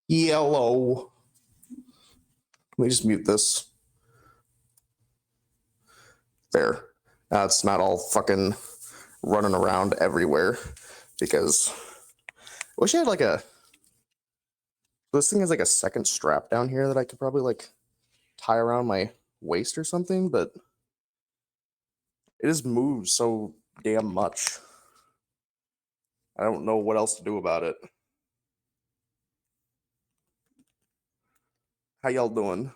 Yellow. Let me just mute this. There. Now it's not all fucking running around everywhere because I wish I had like a. This thing has like a second strap down here that I could probably like tie around my waist or something, but it just moves so damn much. I don't know what else to do about it. How y'all doing?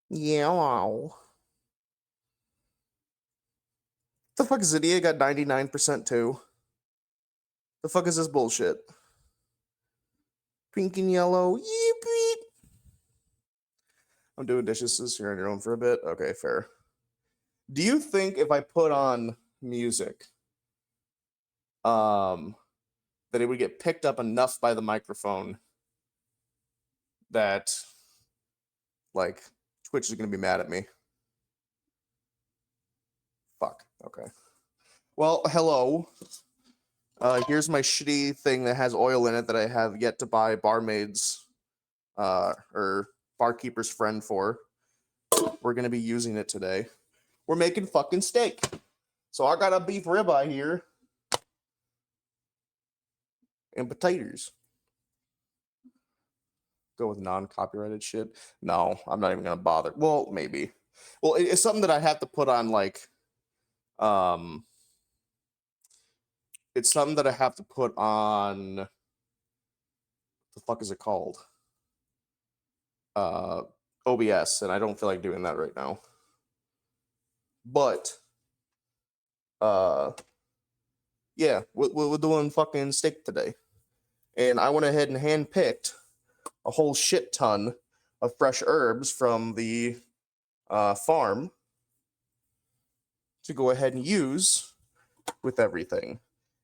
Yeah. The fuck is Zydia got 99% too? The fuck is this bullshit? Pink and yellow. Yeep. I'm doing dishes. So you're on your own for a bit. Okay, fair. Do you think if I put on music, that it would get picked up enough by the microphone that, like, Twitch is gonna be mad at me? Fuck. Okay. Well, hello. Here's my shitty thing that has oil in it that I have yet to buy barmaid's or barkeeper's friend for. We're gonna be using it today. We're making fucking steak. So I got a beef ribeye here and potatoes. Go with non-copyrighted shit. No, I'm not even gonna bother. Well, maybe. Well, it's something that I have to put on like it's something that I have to put on. What the fuck is it called? OBS, and I don't feel like doing that right now. But yeah, we're doing fucking steak today, and I went ahead and handpicked a whole shit ton of fresh herbs from the farm to go ahead and use with everything,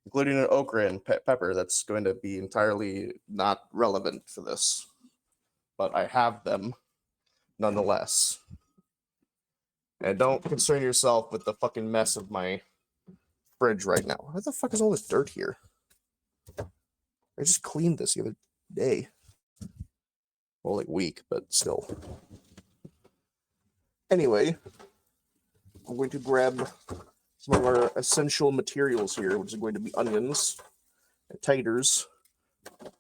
including an okra and pepper that's going to be entirely not relevant for this, but I have them nonetheless. And don't concern yourself with the fucking mess of my fridge right now. Why the fuck is all this dirt here? I just cleaned this the other day. Well, like week, but still. Anyway, I'm going to grab some of our essential materials here, which is going to be onions, and taters,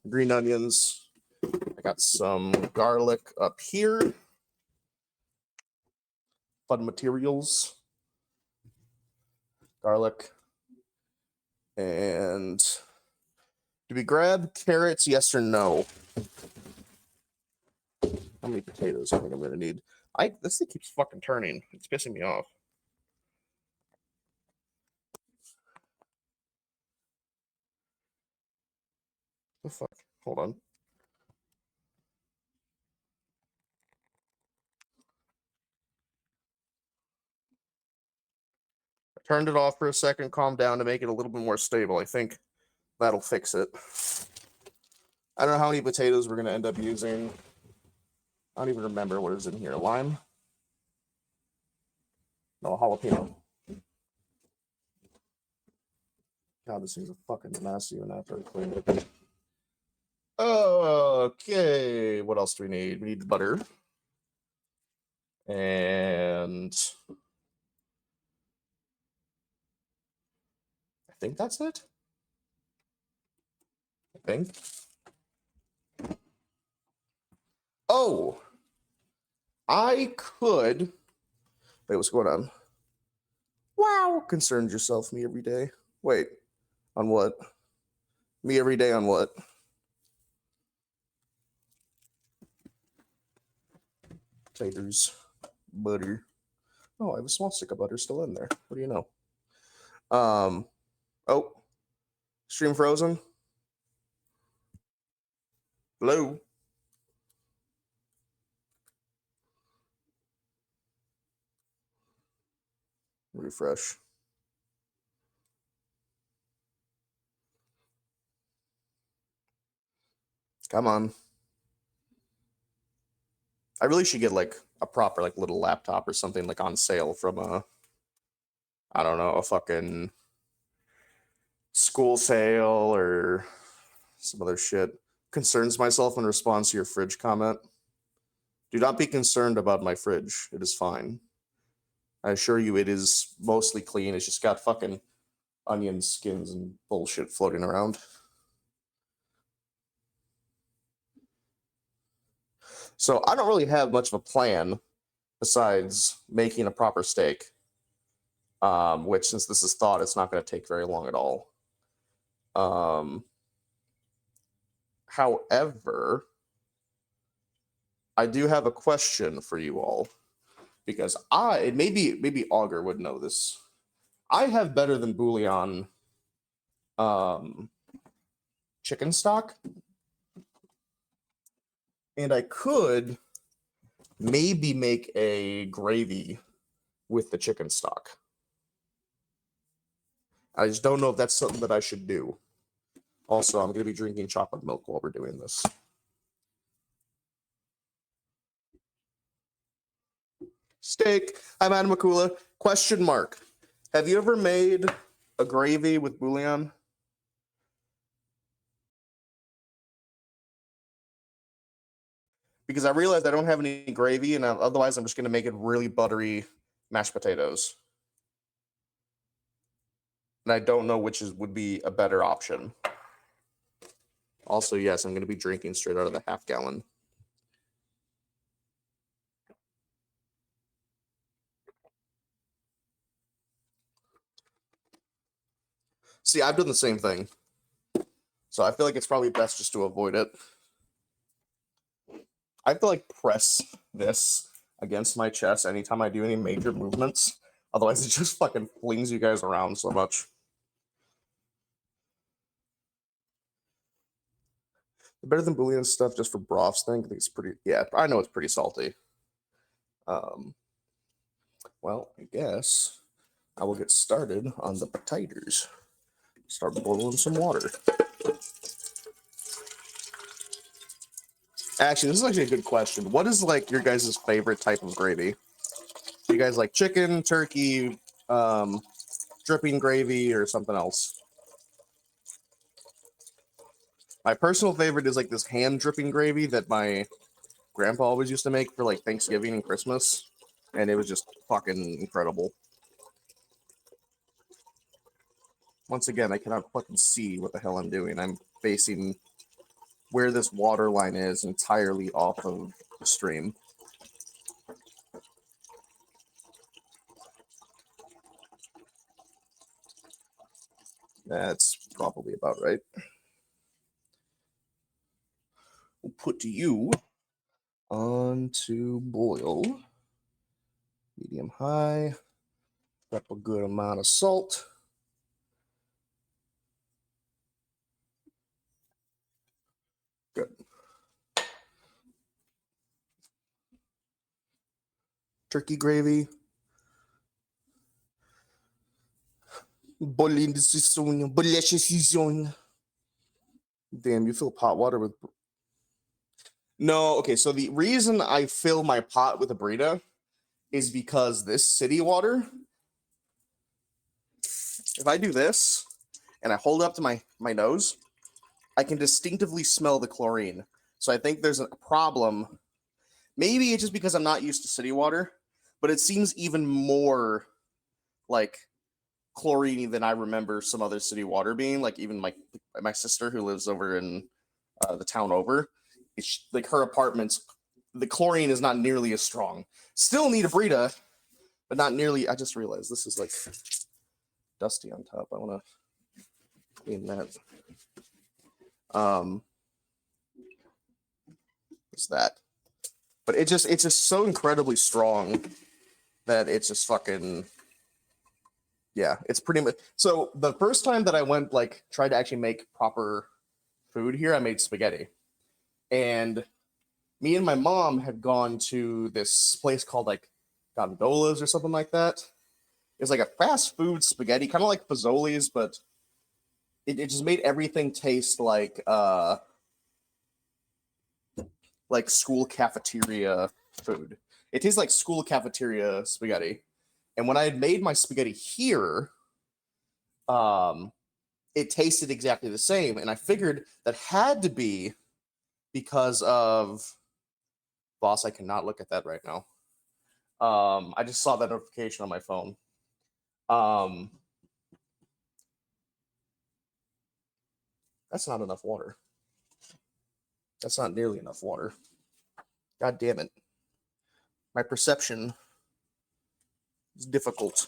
green onions. I got some garlic up here. Fun materials. Garlic. And do we grab carrots, yes or no? How many potatoes I think I'm going to need? This thing keeps fucking turning. It's pissing me off. The fuck? Hold on. I turned it off for a second, calmed down to make it a little bit more stable. I think that'll fix it. I don't know how many potatoes we're going to end up using. I don't even remember what is in here. Lime? No, jalapeno. God, this thing's a fucking mess even after I cleaned it. Okay, what else do we need? We need butter. And I think that's it. I think. Oh, I could. Wait, what's going on? Wow, concerns yourself, me every day. Wait, on what? Me every day on what? Taters, butter. Oh, I have a small stick of butter still in there. What do you know? Oh, stream frozen. Hello. Refresh. Come on. I really should get like a proper like little laptop or something like on sale from I don't know, a fucking school sale or some other shit. Concerns myself in response to your fridge comment. Do not be concerned about my fridge. It is fine. I assure you it is mostly clean. It's just got fucking onion skins and bullshit floating around. So I don't really have much of a plan besides making a proper steak. Which, since this is thawed, it's not going to take very long at all. However, I do have a question for you all because maybe Augur would know this. I have better than bouillon chicken stock, and I could maybe make a gravy with the chicken stock. I just don't know if that's something that I should do. Also, I'm going to be drinking chocolate milk while we're doing this. Steak. Hi, Madam Makula. Question mark. Have you ever made a gravy with bouillon? Because I realized I don't have any gravy, and otherwise I'm just going to make it really buttery mashed potatoes. And I don't know which would be a better option. Also, yes, I'm going to be drinking straight out of the half gallon. See, I've done the same thing. So I feel like it's probably best just to avoid it. I have to like press this against my chest anytime I do any major movements. Otherwise, it just fucking flings you guys around so much. The better than bouillon stuff just for broths thing. I think it's pretty. Yeah, I know it's pretty salty. Well, I guess I will get started on the taters. Start boiling some water. Actually, this is actually a good question. What is like your guys' favorite type of gravy? Do you guys like chicken, turkey, dripping gravy, or something else? My personal favorite is like this ham dripping gravy that my grandpa always used to make for like Thanksgiving and Christmas, and it was just fucking incredible. Once again, I cannot fucking see what the hell I'm doing. I'm facing where this water line is entirely off of the stream. That's probably about right. We'll put you on to boil. Medium high. Prep a good amount of salt. Good. Turkey gravy. Damn, you fill pot water with. No, okay, so the reason I fill my pot with a burrito is because this city water, if I do this and I hold it up to my nose, I can distinctively smell the chlorine. So I think there's a problem. Maybe it's just because I'm not used to city water, but it seems even more like chlorine than I remember some other city water being. Like even my sister who lives over in the town over, it's like her apartment's the chlorine is not nearly as strong. Still need a burrito, but not nearly. I just realized this is like dusty on top. I want to clean that. What's that? But it's just so incredibly strong that it's just fucking. Yeah, it's pretty much. So the first time that I went, like, tried to actually make proper food here, I made spaghetti. And me and my mom had gone to this place called, like, Gondolas or something like that. It's like a fast food spaghetti, kind of like Fazoli's, but it just made everything taste like school cafeteria food. It tastes like school cafeteria spaghetti. And when I had made my spaghetti here, um, it tasted exactly the same. And I figured that had to be because of boss. I cannot look at that right now. I just saw that notification on my phone. Um, that's not enough water. That's not nearly enough water. God damn it. My perception is difficult.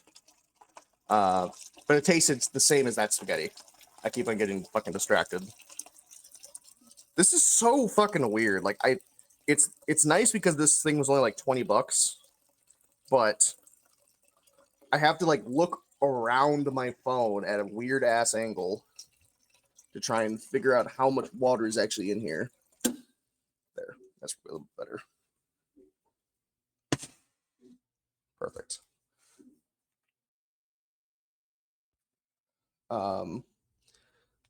But it tasted the same as that spaghetti. I keep on getting fucking distracted. This is so fucking weird. Like it's nice because this thing was only like $20, but I have to like look around my phone at a weird ass angle to try and figure out how much water is actually in here. There, that's a little better. Perfect.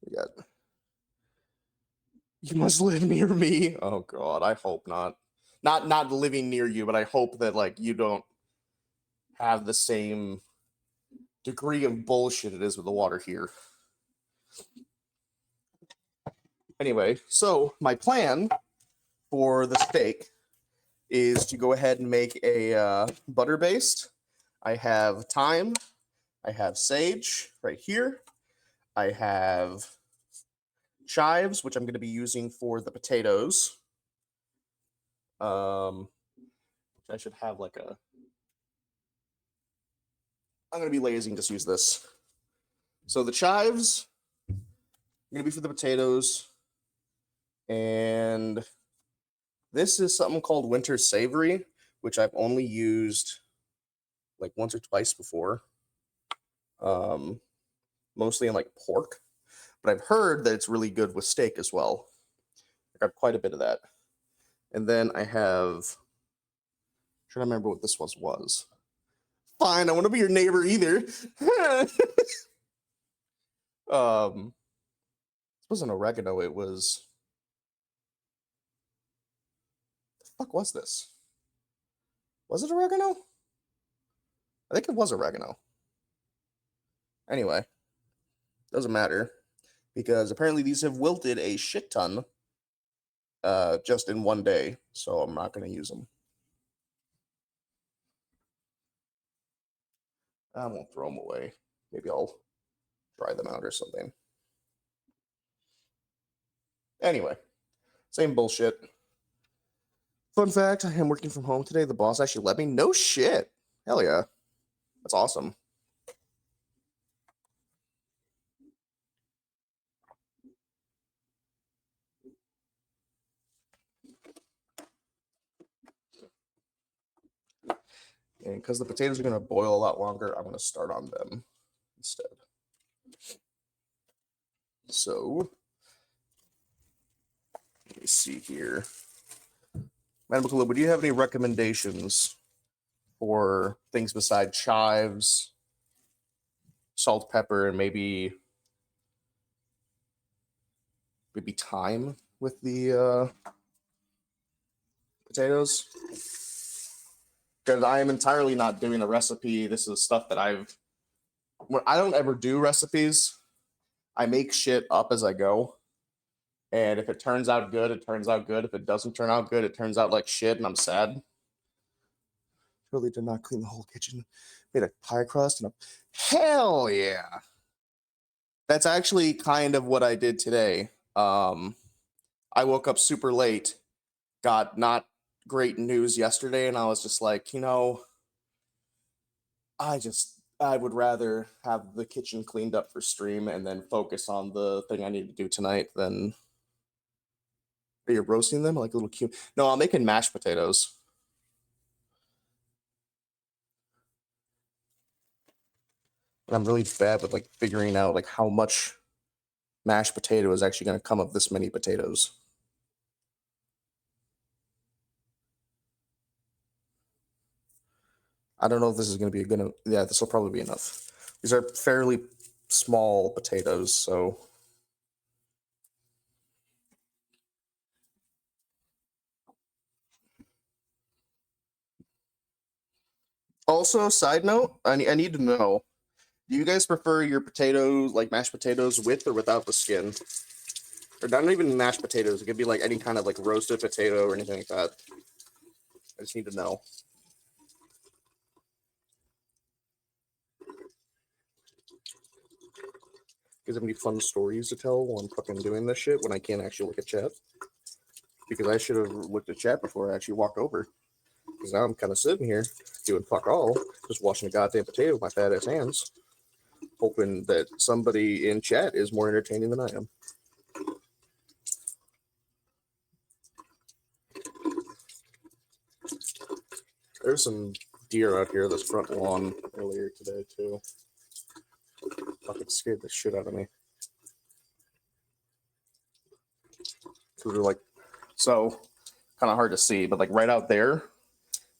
We got. You must live near me. Oh God, I hope not. Not living near you, but I hope that like you don't have the same degree of bullshit it is with the water here. Anyway, so my plan for the steak is to go ahead and make a butter based. I have thyme. I have sage right here. I have chives, which I'm going to be using for the potatoes. I should have like a. I'm going to be lazy and just use this. So the chives are going to be for the potatoes. And this is something called winter savory, which I've only used like once or twice before. Mostly in like pork. But I've heard that it's really good with steak as well. I got quite a bit of that. And then I have. I'm trying to remember what this was. Fine, I want to be your neighbor either. This wasn't oregano, it was. The fuck was this? Was it oregano? I think it was oregano. Anyway, doesn't matter because apparently these have wilted a shit ton just in one day, so I'm not going to use them. I won't throw them away. Maybe I'll dry them out or something. Anyway, same bullshit. Fun fact, I am working from home today. The boss actually let me. No shit. Hell yeah. That's awesome. And because the potatoes are going to boil a lot longer, I'm going to start on them instead. So, let me see here. Madam Kaluba, do you have any recommendations for things besides chives, salt, pepper, and maybe thyme with the potatoes? Because I am entirely not doing a recipe. This is stuff that I don't ever do recipes. I make shit up as I go. And if it turns out good, it turns out good. If it doesn't turn out good, it turns out like shit, and I'm sad. Really did not clean the whole kitchen. Made a pie crust and a. Hell yeah. That's actually kind of what I did today. I woke up super late, got not great news yesterday, and I was just like, I would rather have the kitchen cleaned up for stream and then focus on the thing I need to do tonight than. Are you roasting them like a little cube? No, I'm making mashed potatoes. And I'm really bad with like figuring out like how much mashed potato is actually going to come of this many potatoes. I don't know if this is going to be good. Yeah, this will probably be enough. These are fairly small potatoes, so. Also, side note, I need to know: do you guys prefer your potatoes, like mashed potatoes, with or without the skin? Or not even mashed potatoes. It could be like any kind of like roasted potato or anything like that. I just need to know. Because have any fun stories to tell while I'm fucking doing this shit when I can't actually look at chat? Because I should have looked at chat before I actually walked over. Because now I'm kind of sitting here doing fuck all, just washing a goddamn potato with my fat ass hands, hoping that somebody in chat is more entertaining than I am. There's some deer out here this front lawn earlier today too. Fucking scared the shit out of me. Because they're like, so kind of hard to see, but like right out there,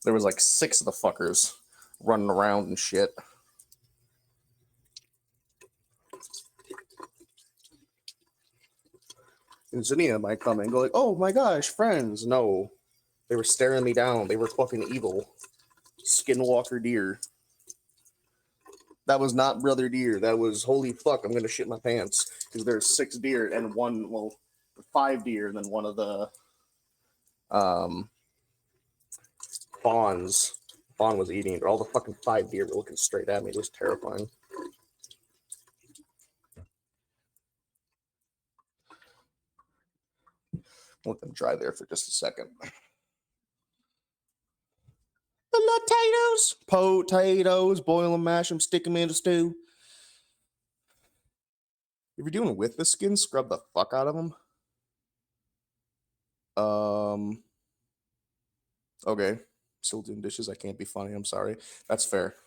there was like 6 of the fuckers running around and shit. And Zinnia might come and go like, "Oh my gosh, friends!" No, they were staring me down. They were fucking evil. Skinwalker deer. That was not brother deer. That was holy fuck. I'm gonna shit my pants because there's 6 deer and 5 deer, and then one of the fawns. Fawn was eating, but all the fucking 5 deer were looking straight at me. It was terrifying. Let them dry there for just a second. The potatoes, boil them, mash them, stick them in a stew. If you're doing it with the skin, scrub the fuck out of them. Okay. Still doing dishes. I can't be funny. I'm sorry. That's fair.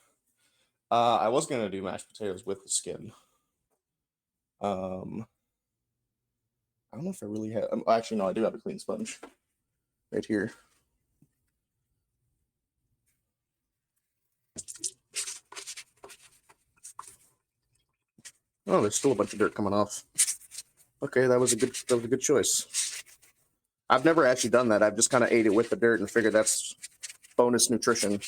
I was gonna do mashed potatoes with the skin. I don't know if I really have. Actually, no, I do have a clean sponge right here. Oh, there's still a bunch of dirt coming off. Okay, that was a good choice. I've never actually done that. I've just kind of ate it with the dirt and figured that's bonus nutrition.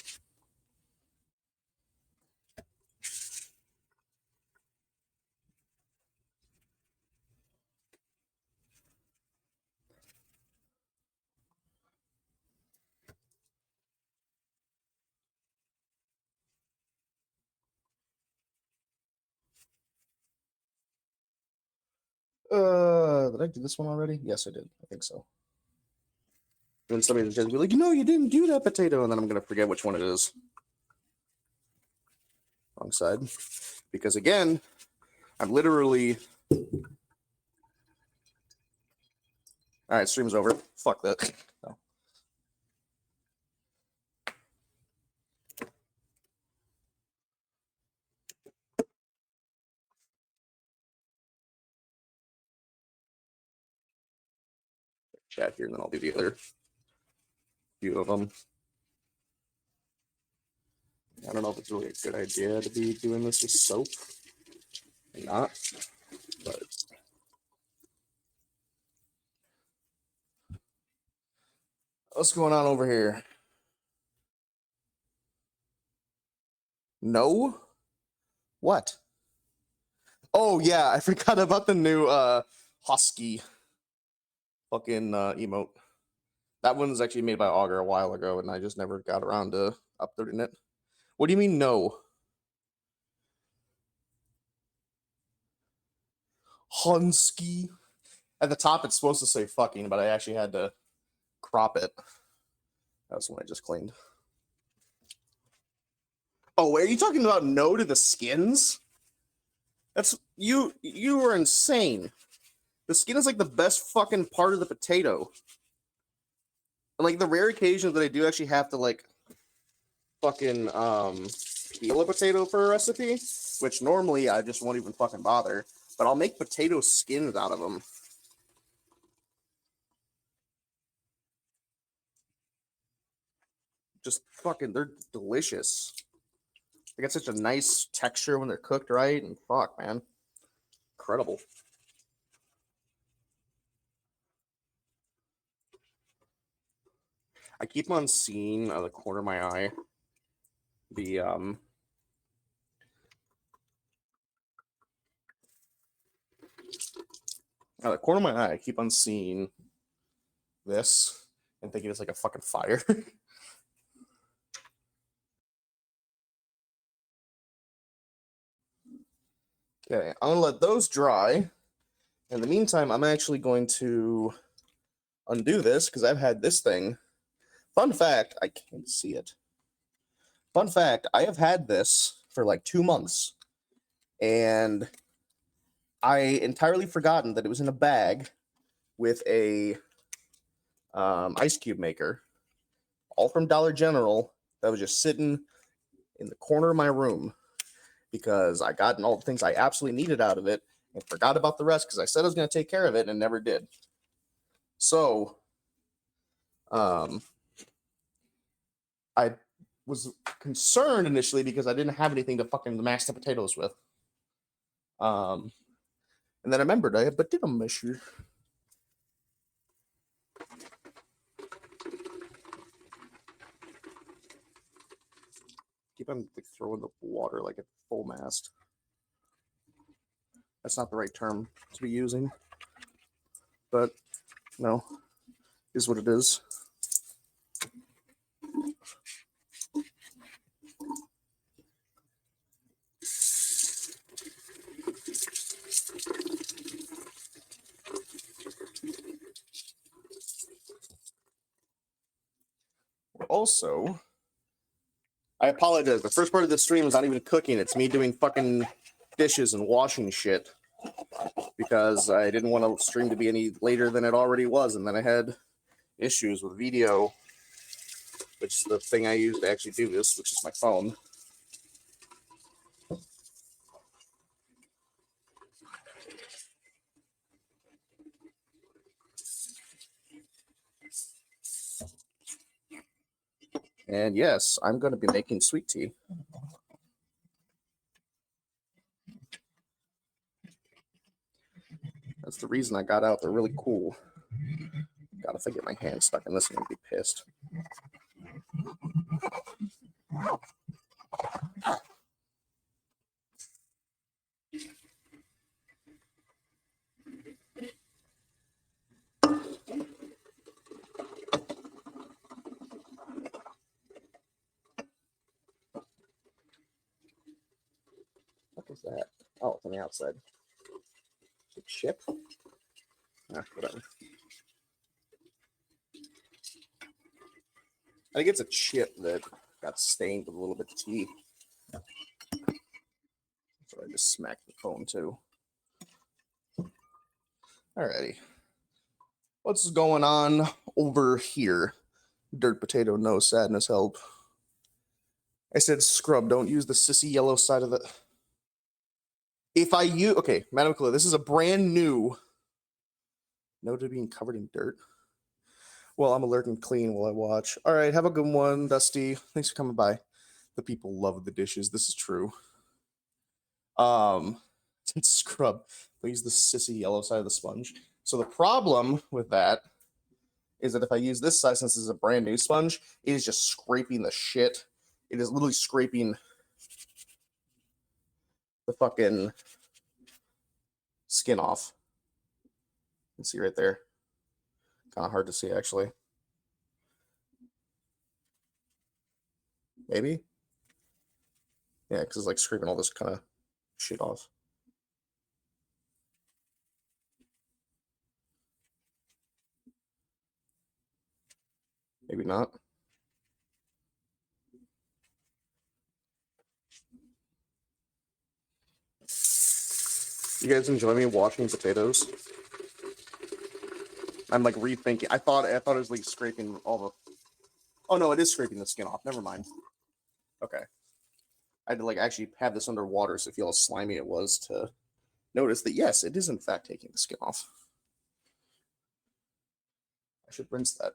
Did I do this one already? Yes, I did. I think so. And then somebody's just be like, "No, you didn't do that potato," and then I'm gonna forget which one it is. Wrong side. Because again, I'm literally. All right, stream's over. Fuck that. No. Chat here, and then I'll do the other few of them. I don't know if it's really a good idea to be doing this with soap or not, but what's going on over here? No? What? Oh yeah, I forgot about the new husky fucking emote. That one's actually made by Augur a while ago, and I just never got around to uploading it. What do you mean no? Husky. At the top, it's supposed to say fucking, but I actually had to crop it. That's one I just cleaned. Oh, wait, are you talking about no to the skins? That's you. You are insane. The skin is like the best fucking part of the potato. And like the rare occasions that I do actually have to like fucking peel a potato for a recipe, which normally I just won't even fucking bother. But I'll make potato skins out of them. Just fucking, they're delicious. They get such a nice texture when they're cooked right, and fuck, man, incredible. I keep on seeing out of the corner of my eye the out of the corner of my eye, I keep on seeing this and thinking it's like a fucking fire. Okay, I'm gonna let those dry. In the meantime, I'm actually going to undo this because I've had this thing. Fun fact, I can't see it. Fun fact, I have had this for like 2 months, and I entirely forgotten that it was in a bag with a ice cube maker, all from Dollar General, that was just sitting in the corner of my room because I gotten all the things I absolutely needed out of it and forgot about the rest because I said I was going to take care of it and never did. So, I was concerned initially because I didn't have anything to fucking mash the potatoes with. And then I remembered I have potato masher. Keep on like, throwing the water like at full mast. That's not the right term to be using, but no, is what it is. Also, I apologize. The first part of the stream is not even cooking. It's me doing fucking dishes and washing shit because I didn't want to stream to be any later than it already was, and then I had issues with video, which is the thing I use to actually do this, which is my phone. And yes, I'm going to be making sweet tea. That's the reason I got out. They're really cool. God, if I get my hand stuck in this, I'm going to be pissed. What is that? Oh, it's on the outside. Is it chip? Ah, whatever. I think it's a chip that got stained with a little bit of tea. So I just smacked the phone too. Alrighty. What's going on over here? Dirt potato, no sadness, help. I said scrub, don't use the sissy yellow side of it. If I use, okay, Madam Cleo, this is a brand new. No to being covered in dirt. Well, I'm alert and clean while I watch. All right, have a good one, Dusty. Thanks for coming by. The people love the dishes. This is true. Scrub. But use the sissy yellow side of the sponge. So the problem with that is that if I use this side, since this is a brand new sponge, it is just scraping the shit. It is literally scraping the fucking skin off. You can see right there. Kind of hard to see, actually. Maybe? Yeah, because it's like scraping all this kind of shit off. Maybe not. You guys enjoy me washing potatoes? I'm like rethinking. I thought it was like scraping all the. Oh no, it is scraping the skin off. Never mind. Okay. I had to like actually have this under water so feel how slimy it was to notice that yes, it is in fact taking the skin off. I should rinse that.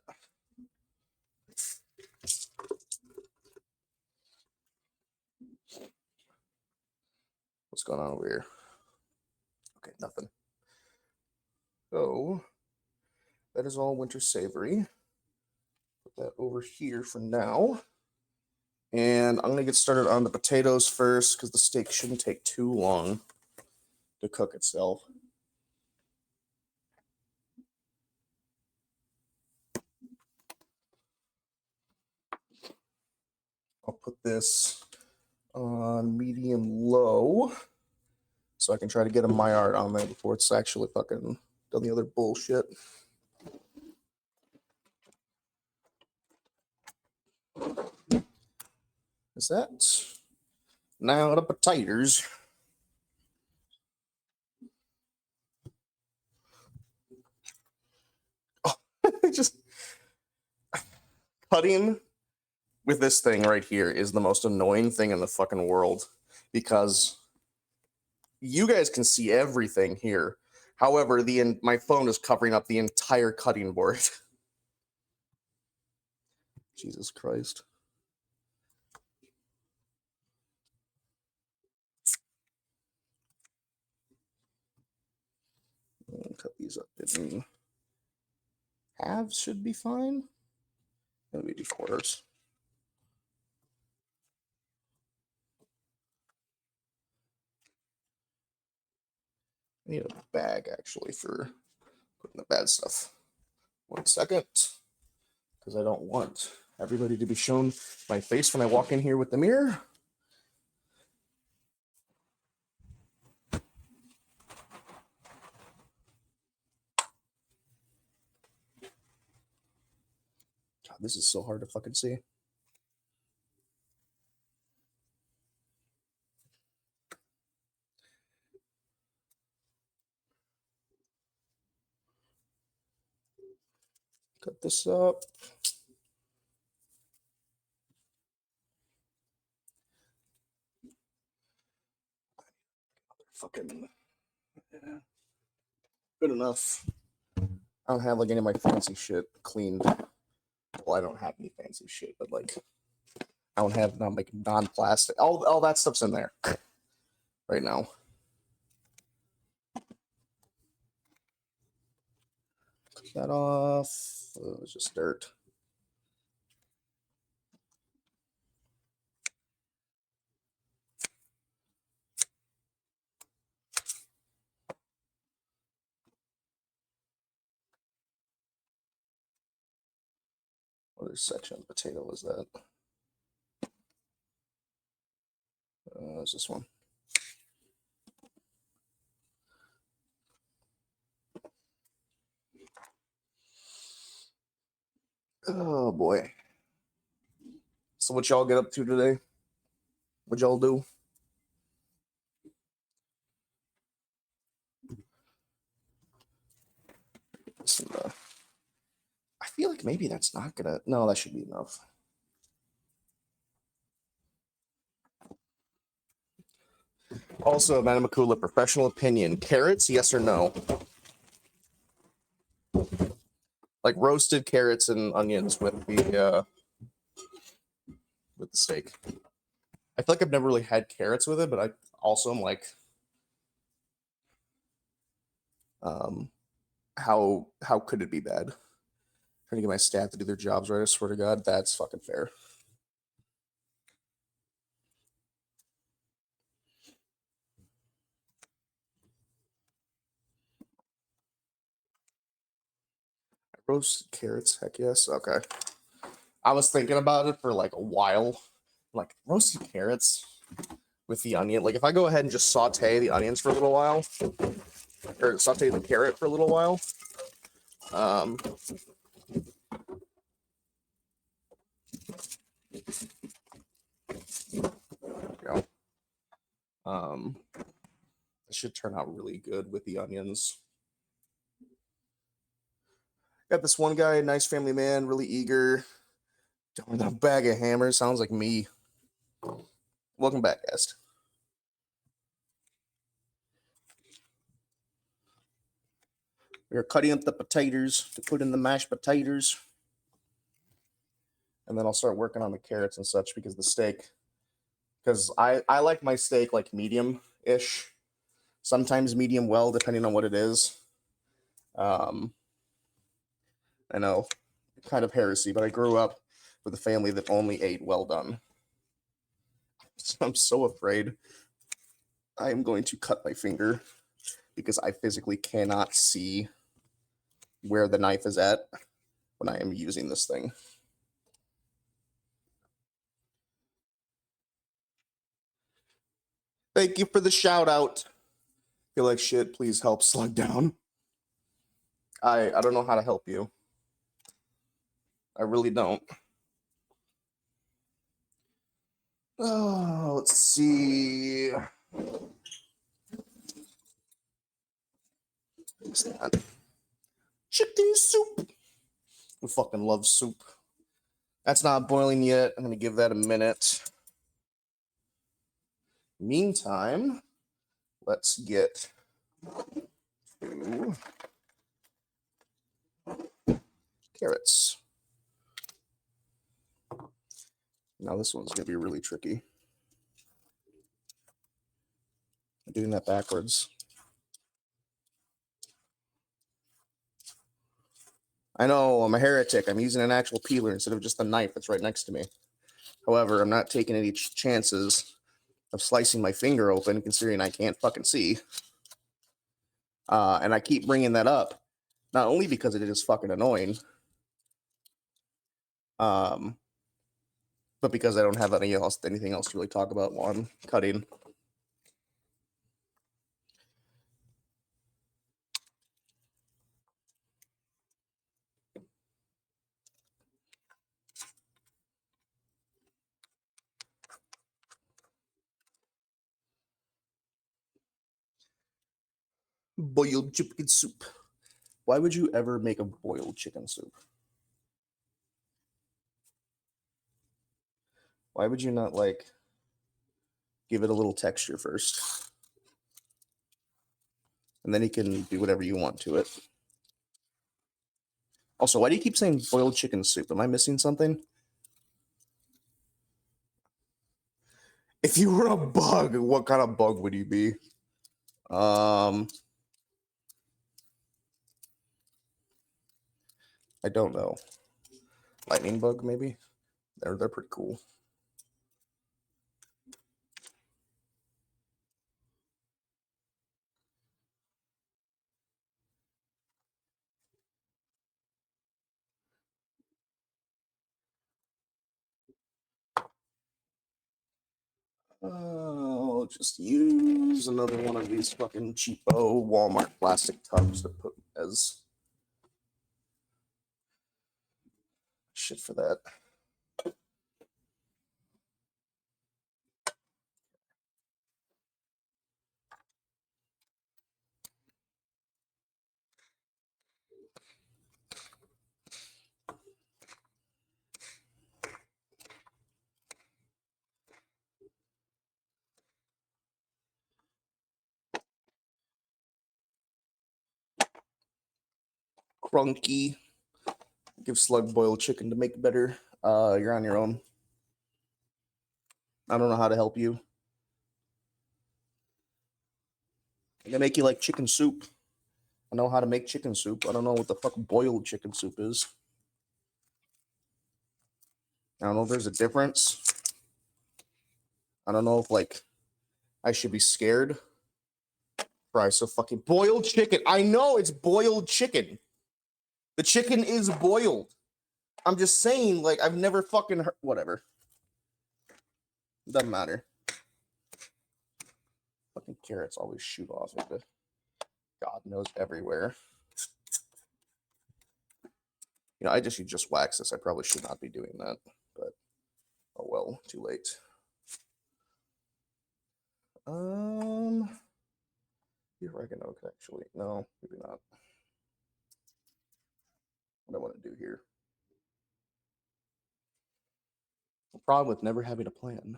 What's going on over here? Okay, nothing. So that is all winter savory. Put that over here for now. And I'm gonna get started on the potatoes first because the steak shouldn't take too long to cook itself. I'll put this on medium low so I can try to get a Maillard on there before it's actually fucking done the other bullshit. Is that now the potatoes? Oh, just cutting with this thing right here is the most annoying thing in the fucking world because you guys can see everything here. However, my phone is covering up the entire cutting board. Jesus Christ. Cut these up in halves should be fine. Maybe do quarters. I need a bag actually for putting the bad stuff. 1 second, because I don't want everybody to be shown my face when I walk in here with the mirror. God, this is so hard to fucking see. Cut this up. Fucking yeah. Good enough. I don't have like any of my fancy shit cleaned. Well, I don't have any fancy shit, but like I don't have like non-plastic. All that stuff's in there right now. Cut that off. It's just dirt. What other section of the potato is that? It's this one. Oh boy. So what y'all get up to today? What y'all do? I feel like maybe that's not gonna. No, that should be enough. Also, Madam Makula, professional opinion: carrots, yes or no? Like roasted carrots and onions with the steak. I feel like I've never really had carrots with it, but I also am like, um, how could it be bad? Trying to get my staff to do their jobs right. I swear to God, that's fucking fair. Roasted carrots, heck yes. Okay. I was thinking about it for like a while. Like roasted carrots with the onion. Like if I go ahead and just saute the onions for a little while, or saute the carrot for a little while, um, you know, it should turn out really good with the onions. Got this one guy, nice family man, really eager. With a bag of hammers, sounds like me. Welcome back, guest. We are cutting up the potatoes to put in the mashed potatoes. And then I'll start working on the carrots and such because the steak, because I like my steak like medium-ish, sometimes medium well, depending on what it is. I know, kind of heresy, but I grew up with a family that only ate well done. I'm so afraid I am going to cut my finger because I physically cannot see where the knife is at when I am using this thing. Thank you for the shout out. Feel like shit, please help Slug down. I don't know how to help you. I really don't. Oh, let's see. What's that? Chicken soup. I fucking love soup. That's not boiling yet. I'm gonna give that a minute. Meantime, let's get to carrots. Now this one's gonna be really tricky. I'm doing that backwards. I know, I'm a heretic. I'm using an actual peeler instead of just the knife that's right next to me. However, I'm not taking any chances of slicing my finger open, considering I can't fucking see. And I keep bringing that up, not only because it is fucking annoying, but because I don't have anything else to really talk about while I'm cutting. Boiled chicken soup. Why would you ever make a boiled chicken soup? Why would you not like give it a little texture first? And then you can do whatever you want to it. Also, why do you keep saying boiled chicken soup? Am I missing something? If you were a bug, what kind of bug would you be? I don't know. Lightning bug, maybe? They're pretty cool. I'll just use another one of these fucking cheapo Walmart plastic tubs to put as shit for that. Crunky. Give Slug boiled chicken to make better. You're on your own. I don't know how to help you. I'm gonna make you like chicken soup. I know how to make chicken soup. I don't know what the fuck boiled chicken soup is. I don't know if there's a difference. I don't know if like I should be scared. Fry so fucking boiled chicken. I know it's boiled chicken. The chicken is boiled. I'm just saying, like, I've never fucking heard. Whatever. Doesn't matter. Fucking carrots always shoot off into God knows everywhere. You know, I just wax this. I probably should not be doing that, but oh well, too late. The oregano could actually no, maybe not. What I want to do here. The problem with never having a plan.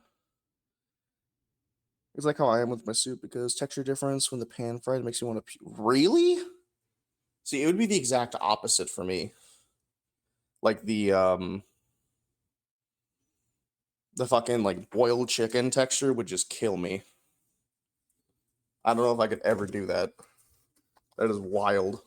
It's like how I am with my soup because texture difference when the pan fried makes you want to really? See, it would be the exact opposite for me. Like the fucking like boiled chicken texture would just kill me. I don't know if I could ever do that. That is wild.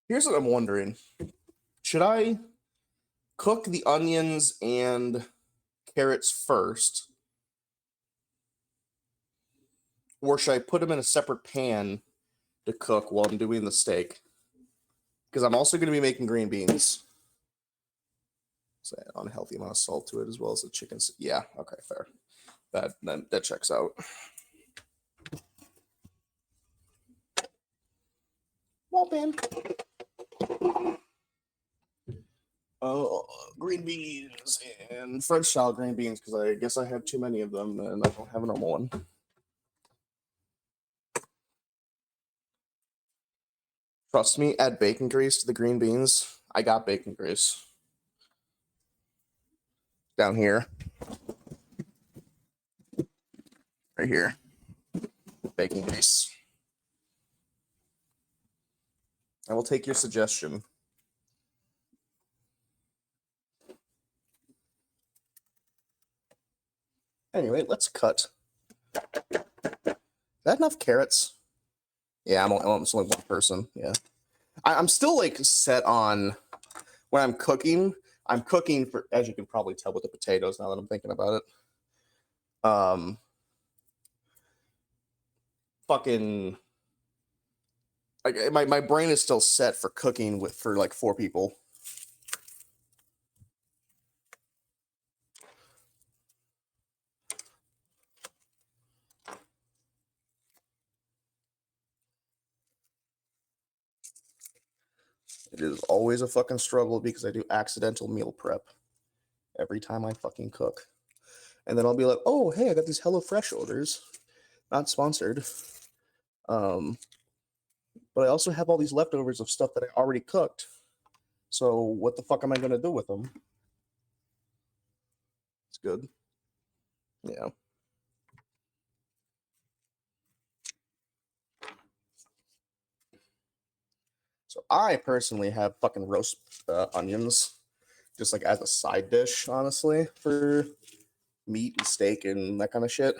Here's what I'm wondering. Should I cook the onions and carrots first? Or should I put them in a separate pan to cook while I'm doing the steak? Because I'm also going to be making green beans. So add unhealthy amount of salt to it as well as the chicken. Yeah, okay, fair. That checks out. Well, man. Green beans and French style green beans because I guess I have too many of them and I don't have a normal one. Trust me, add bacon grease to the green beans. I got bacon grease down here, right here. Bacon grease. I will take your suggestion. Anyway, let's cut. Is that enough carrots? Yeah, I'm only one person. Yeah, I'm still like set on when I'm cooking. I'm cooking for, as you can probably tell with the potatoes now that I'm thinking about it. Fucking, my brain is still set for cooking for like 4 people. It is always a fucking struggle because I do accidental meal prep every time I fucking cook. And then I'll be like, oh, hey, I got these HelloFresh orders. Not sponsored. But I also have all these leftovers of stuff that I already cooked. So what the fuck am I going to do with them? It's good. Yeah. So I personally have fucking roast onions just like as a side dish, honestly, for meat and steak and that kind of shit.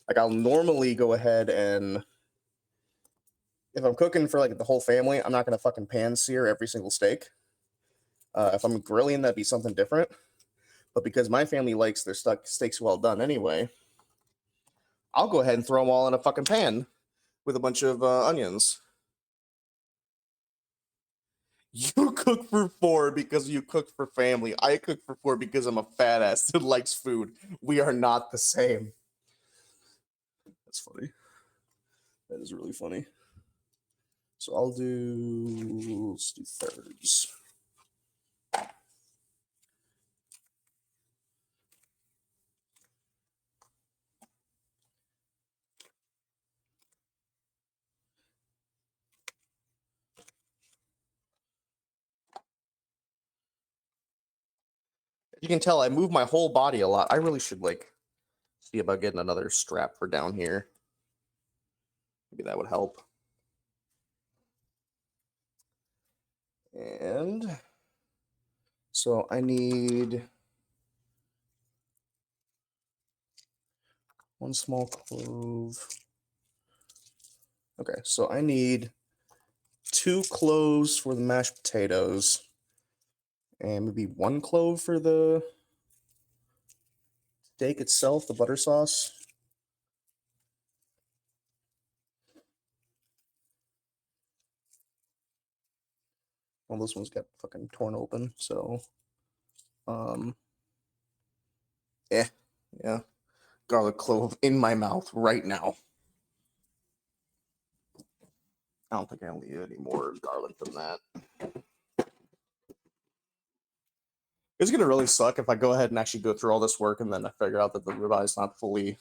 Like I'll normally go ahead and if I'm cooking for like the whole family, I'm not gonna fucking pan sear every single steak. If I'm grilling, that'd be something different. But because my family likes their steaks well done anyway, I'll go ahead and throw them all in a fucking pan with a bunch of onions. You cook for 4 because you cook for family. I cook for 4 because I'm a fat ass that likes food. We are not the same. That's funny. That is really funny. So let's do thirds. You can tell I move my whole body a lot. I really should like see about getting another strap for down here. Maybe that would help. And so I need 1 small clove. Okay, so I need 2 cloves for the mashed potatoes. And maybe 1 clove for the steak itself, the butter sauce. Well, this one's got fucking torn open, so yeah. Garlic clove in my mouth right now. I don't think I need any more garlic than that. It's gonna really suck if I go ahead and actually go through all this work and then I figure out that the ribeye is not fully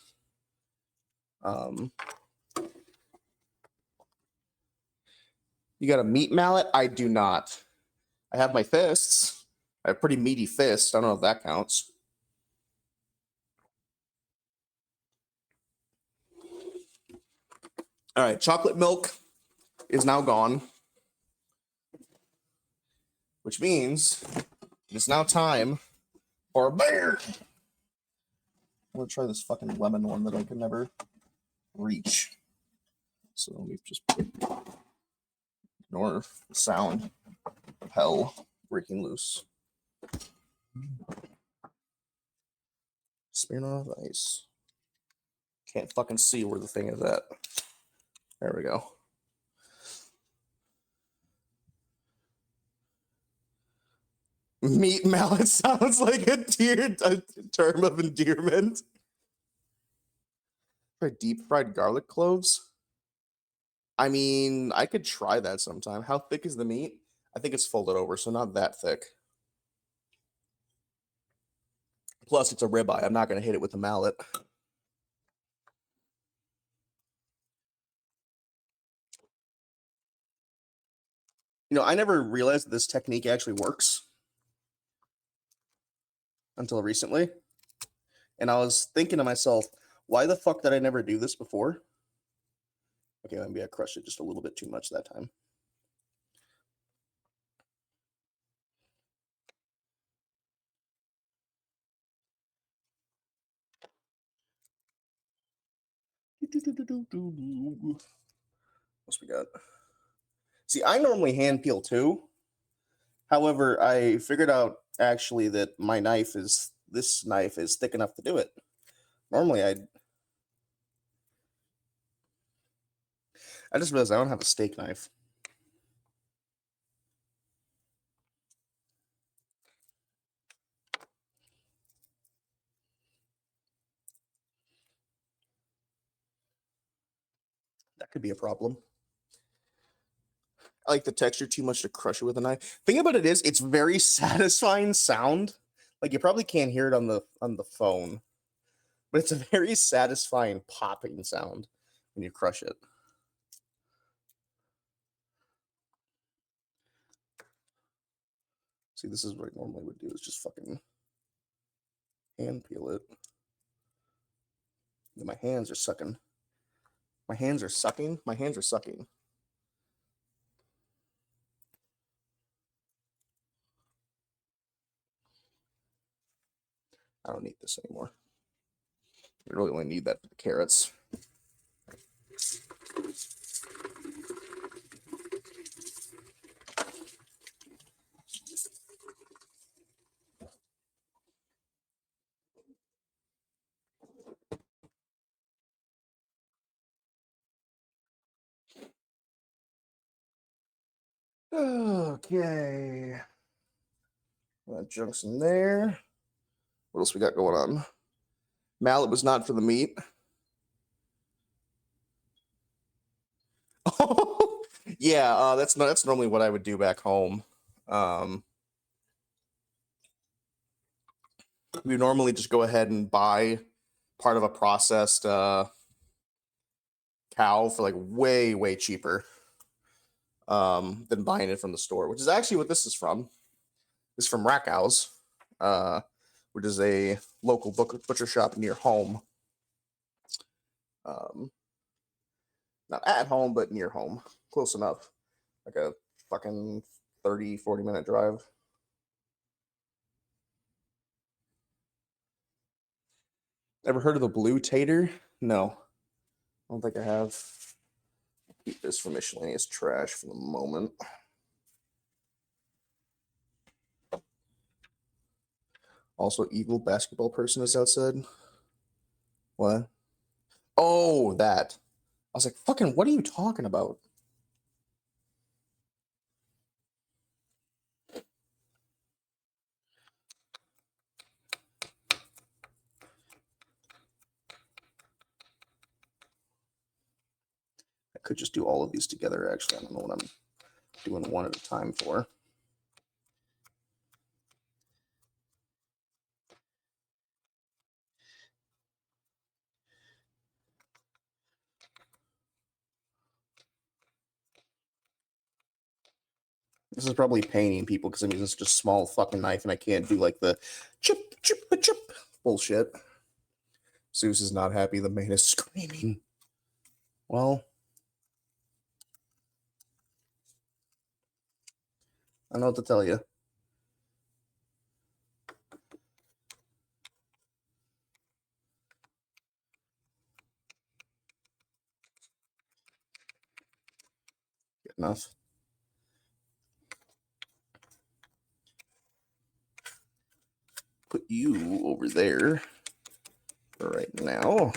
You got a meat mallet? I do not. I have my fists. I have pretty meaty fists. I don't know if that counts. All right, chocolate milk is now gone, which means it's now time for a beer. I'm gonna try this fucking lemon one that I could never reach. So we've just ignore the sound. hell breaking loose. Smirnoff Ice. Can't fucking see where the thing is at. There we go. Meat mallet sounds like a term of endearment. Try deep fried garlic cloves. I mean, I could try that sometime. How thick is the meat? I think it's folded over, so not that thick. Plus, it's a ribeye. I'm not going to hit it with a mallet. You know, I never realized this technique actually works until recently. And I was thinking to myself, why the fuck did I never do this before? Okay, maybe I crushed it just a little bit too much that time. What's we got? See, I normally hand peel too. However, I figured out actually that this knife is thick enough to do it. Normally, I just realized I don't have a steak knife. That could be a problem. I like the texture too much to crush it with a knife. Thing about it is, it's very satisfying sound. Like you probably can't hear it on the phone, but it's a very satisfying popping sound when you crush it. See, this is what I normally would do: is just fucking hand peel it. And my hands are sucking. My hands are sucking. My hands are sucking. I don't need this anymore. I really only need that for the carrots. Okay. That junk's in there. What else we got going on? Mallet was not for the meat. Yeah, that's normally what I would do back home. We normally just go ahead and buy part of a processed cow for like way cheaper than buying it from the store, which is actually what this is from. This is from Rackow's, which is a local butcher shop near home. Not at home, but near home. Close enough. Like a fucking 30-40 minute drive. Ever heard of the blue tater? No. I don't think I have. Keep this for miscellaneous trash for the moment. Also, evil basketball person is outside. What? Oh, that. I was like, fucking, what are you talking about? I could just do all of these together, actually. I don't know what I'm doing one at a time for. This is probably paining people because I mean, it's just a small fucking knife and I can't do like the chip bullshit. Zeus is not happy. The man is screaming. Well, I don't know what to tell you. Good enough. put you over there for right now.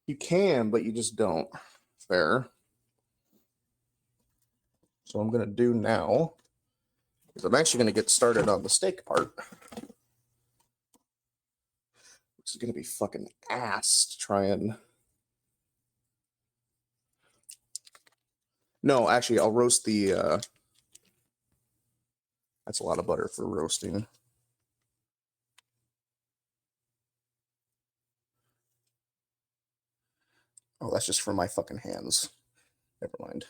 You can, but you just don't. Fair. So I'm going to do now is I'm actually going to get started on the steak part. Which is going to be fucking ass to try and... No, actually, I'll roast the... That's a lot of butter for roasting. Oh, that's just for my fucking hands. Never mind.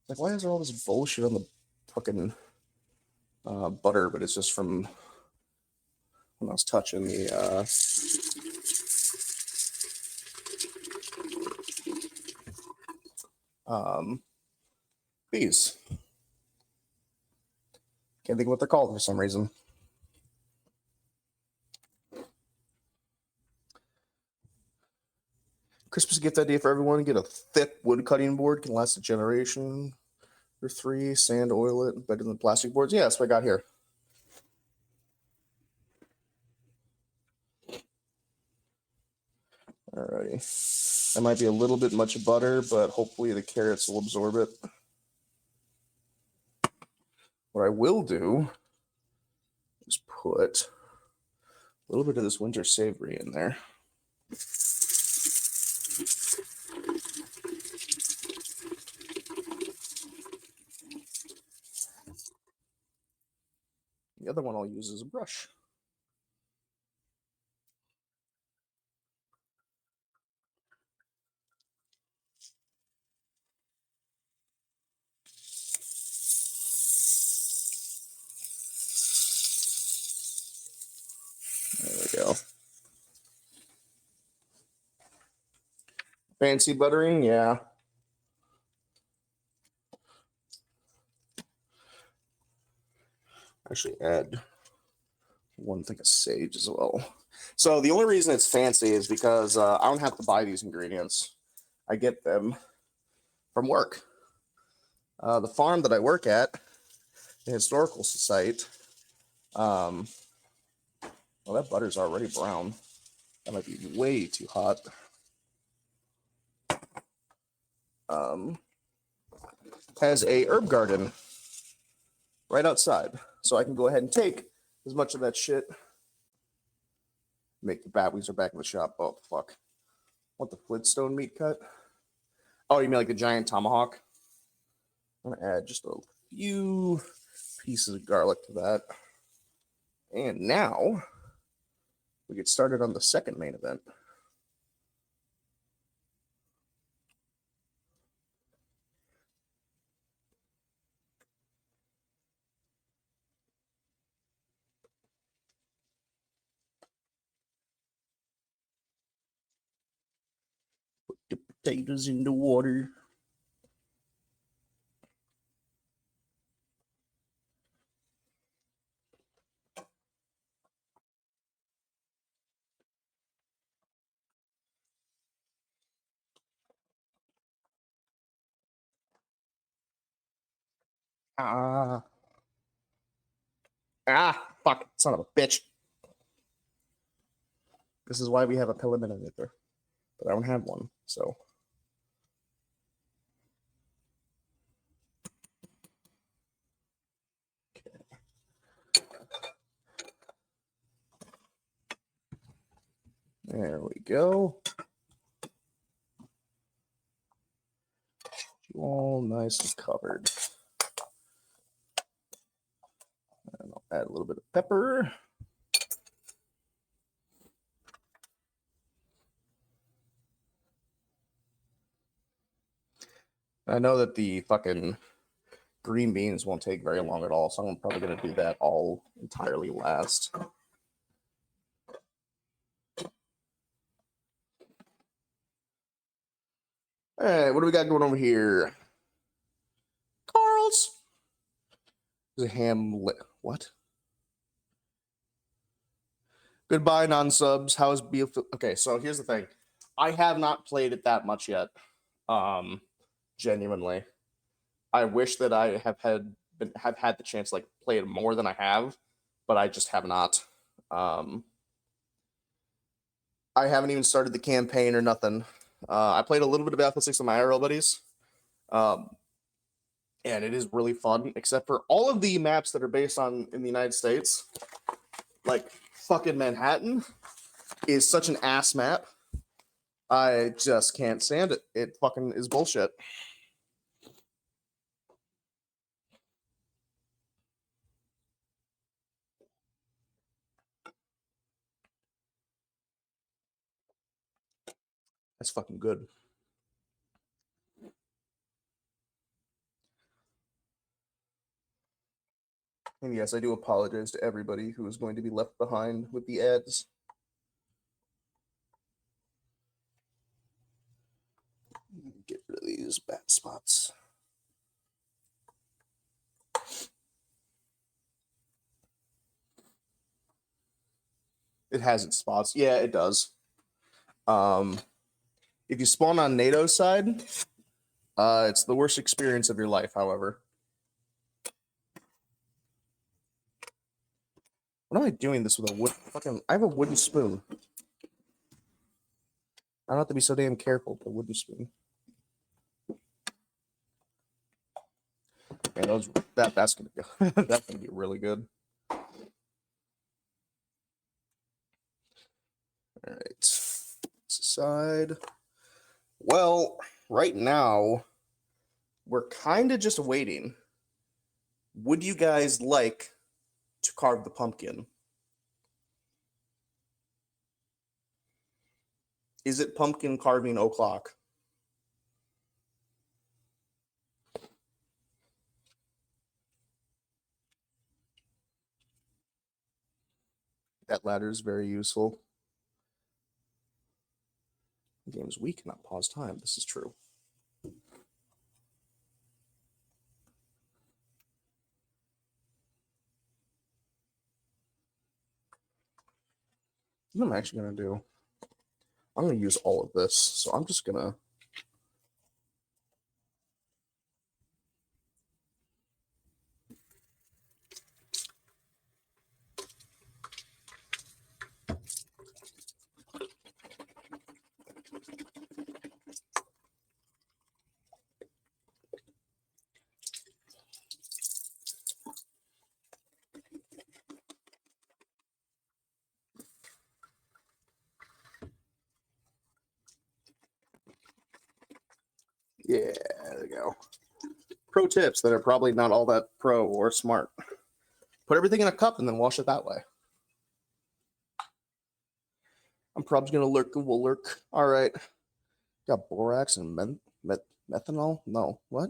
Like, why is there all this bullshit on the fucking butter, but it's just from when I was touching the these. Can't think of what they're called for some reason. Christmas gift idea for everyone: get a thick wood cutting board, can last a generation or 3. Sand, oil it, better than plastic boards. Yeah, that's what I got here. Alrighty. That might be a little bit much butter, but hopefully the carrots will absorb it. What I will do is put a little bit of this winter savory in there. The other one I'll use as a brush. There we go. Fancy buttering, yeah. Actually add 1 thing of sage as well. So the only reason it's fancy is because I don't have to buy these ingredients. I get them from work. The farm that I work at, the historical site, well, that butter's already brown. That might be way too hot. Has a herb garden right outside. So I can go ahead and take as much of that shit. Make the bat wings are back in the shop. Oh, fuck. Want the Flintstone meat cut? Oh, you mean like the giant tomahawk? I'm going to add just a few pieces of garlic to that. And now we get started on the second main event. Put the potatoes in the water. Fuck, son of a bitch. This is why we have a pillimeter, but I don't have one, so. There we go. All nice and covered. And I'll add a little bit of pepper. I know that the fucking green beans won't take very long at all, so I'm probably going to do that all entirely last. All right, what do we got going over here? Carl's. There's a ham. What? Goodbye, non-subs. How is beef? Okay, so here's the thing. I have not played it that much yet. Genuinely. I wish that I have had have had the chance to like play it more than I have, but I just have not. Um, I haven't even started the campaign or nothing. I played a little bit of Battlefield 6 with my IRL buddies, um, and it is really fun. Except for all of the maps that are based on in the United States, like fucking Manhattan is such an ass map. I just can't stand it. It fucking is bullshit. That's fucking good. And yes, I do apologize to everybody who is going to be left behind with the ads. Get rid of these bad spots. It has its spots. Yeah, it does. If you spawn on NATO's side, it's the worst experience of your life, however. What am I doing this with a wood fucking I have a wooden spoon. I don't have to be so damn careful with a wooden spoon. Man, that's gonna go that's gonna be really good. Alright. Aside. Well, right now, we're kinda just waiting. Would you guys like to carve the pumpkin? Is it pumpkin carving o'clock? That ladder is very useful. The game's weak, cannot pause time. This is true. What am I actually gonna do? I'm gonna use all of this, so I'm just gonna. Yeah, there we go. Pro tips that are probably not all that pro or smart. Put everything in a cup and then wash it that way. I'm probably gonna lurk and will lurk. All right. Got borax and methanol? No. What?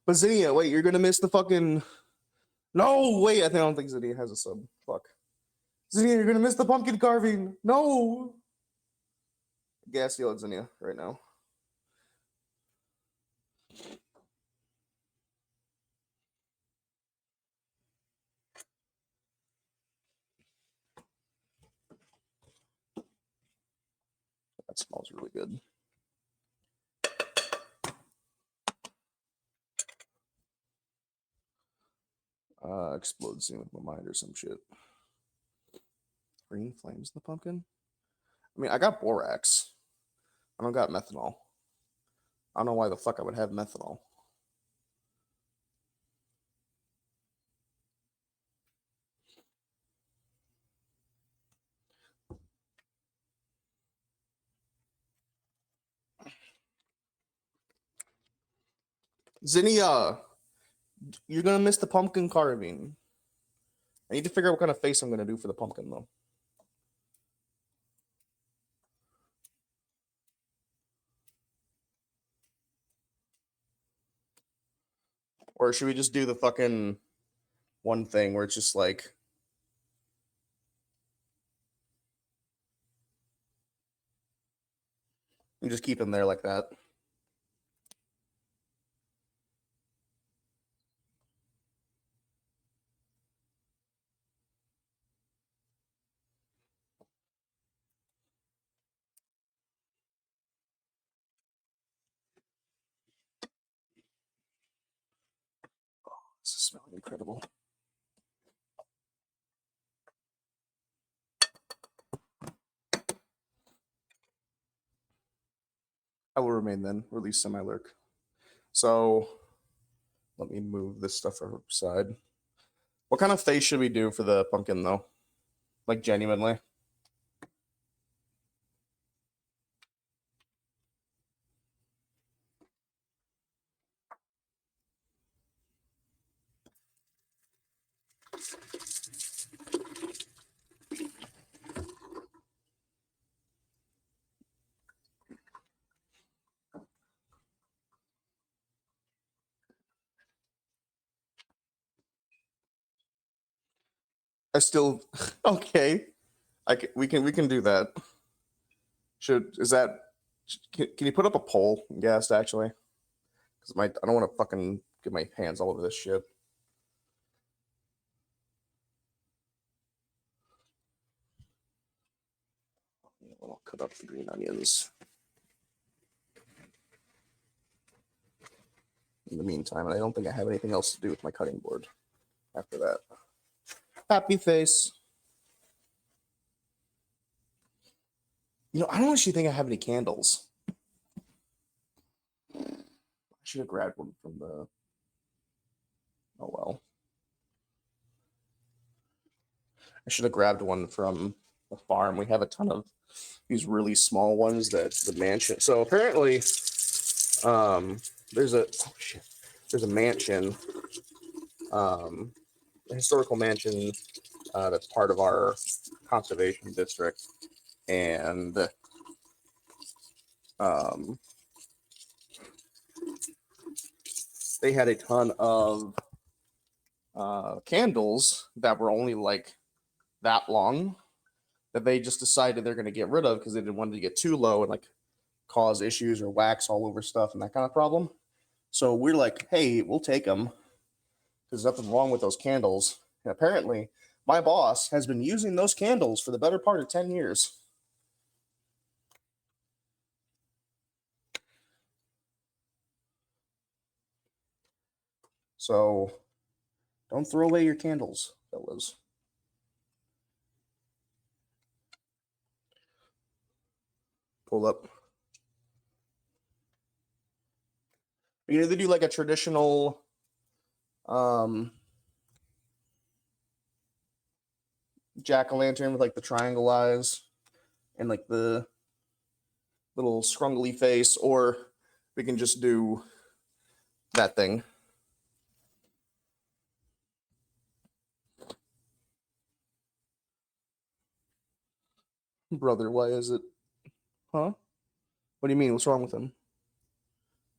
But Zinnia, wait, you're gonna miss the fucking. No, wait, I don't think Zinnia has a sub. Fuck. Zinnia, you're gonna miss the pumpkin carving. No. Gas yell at Zinnia right now. That smells really good. Explode scene with my mind or some shit. Green flames in the pumpkin? I mean, I got borax. I don't got methanol. I don't know why the fuck I would have methanol. Zinnia, you're gonna miss the pumpkin carving. I need to figure out what kind of face I'm gonna do for the pumpkin though. Or should we just do the fucking one thing where it's just like you just keep him there like that? This is smelling incredible. I will remain then, or at least semi-lurk. So let me move this stuff aside. What kind of face should we do for the pumpkin, though? Like, genuinely? I still okay. We can do that. Can you put up a poll, guest, actually? Because I don't want to fucking get my hands all over this shit. I'll cut up the green onions. In the meantime, and I don't think I have anything else to do with my cutting board after that. Happy face. I don't actually think I have any candles. I should have grabbed one from the. Oh well. I should have grabbed one from the farm. We have a ton of these really small ones that the mansion. So apparently, there's a mansion, a historical mansion that's part of our conservation district, and they had a ton of candles that were only like that long that they just decided they're going to get rid of because they didn't want it to get too low and like cause issues or wax all over stuff and that kind of problem. So we're like, hey, we'll take them. There's nothing wrong with those candles. And apparently, my boss has been using those candles for the better part of 10 years. So don't throw away your candles, fellas. Pull up. You can either do like a traditional jack-o'-lantern with like the triangle eyes and like the little scrungly face, or we can just do that thing. Brother, why is it? Huh? What do you mean? What's wrong with him?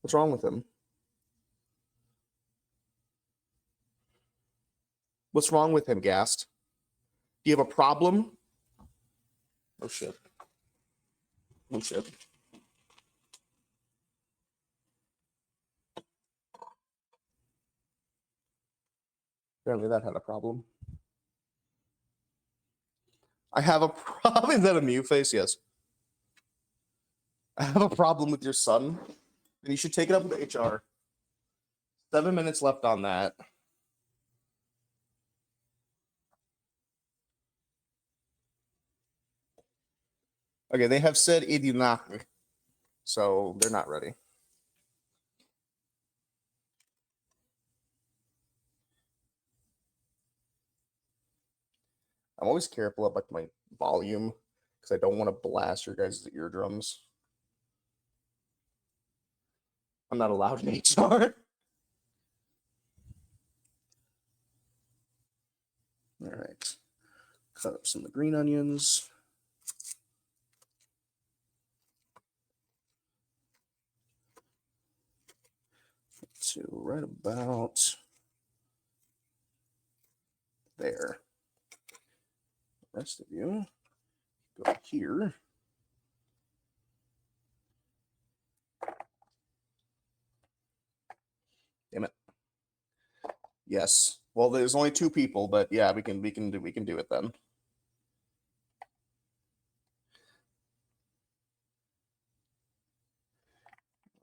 What's wrong with him? What's wrong with him, Gast? Do you have a problem? Oh shit. Oh shit. Apparently that had a problem. I have a problem. Is that a Mew face? Yes. I have a problem with your son. And you should take it up with HR. 7 minutes left on that. Okay, they have said idinak, so they're not ready. I'm always careful about my volume because I don't want to blast your guys' eardrums. I'm not allowed in HR. All right. Cut up some of the green onions. To right about there. The rest of you go here. Damn it. Yes. Well, there's only 2 people, but yeah, we can do it then.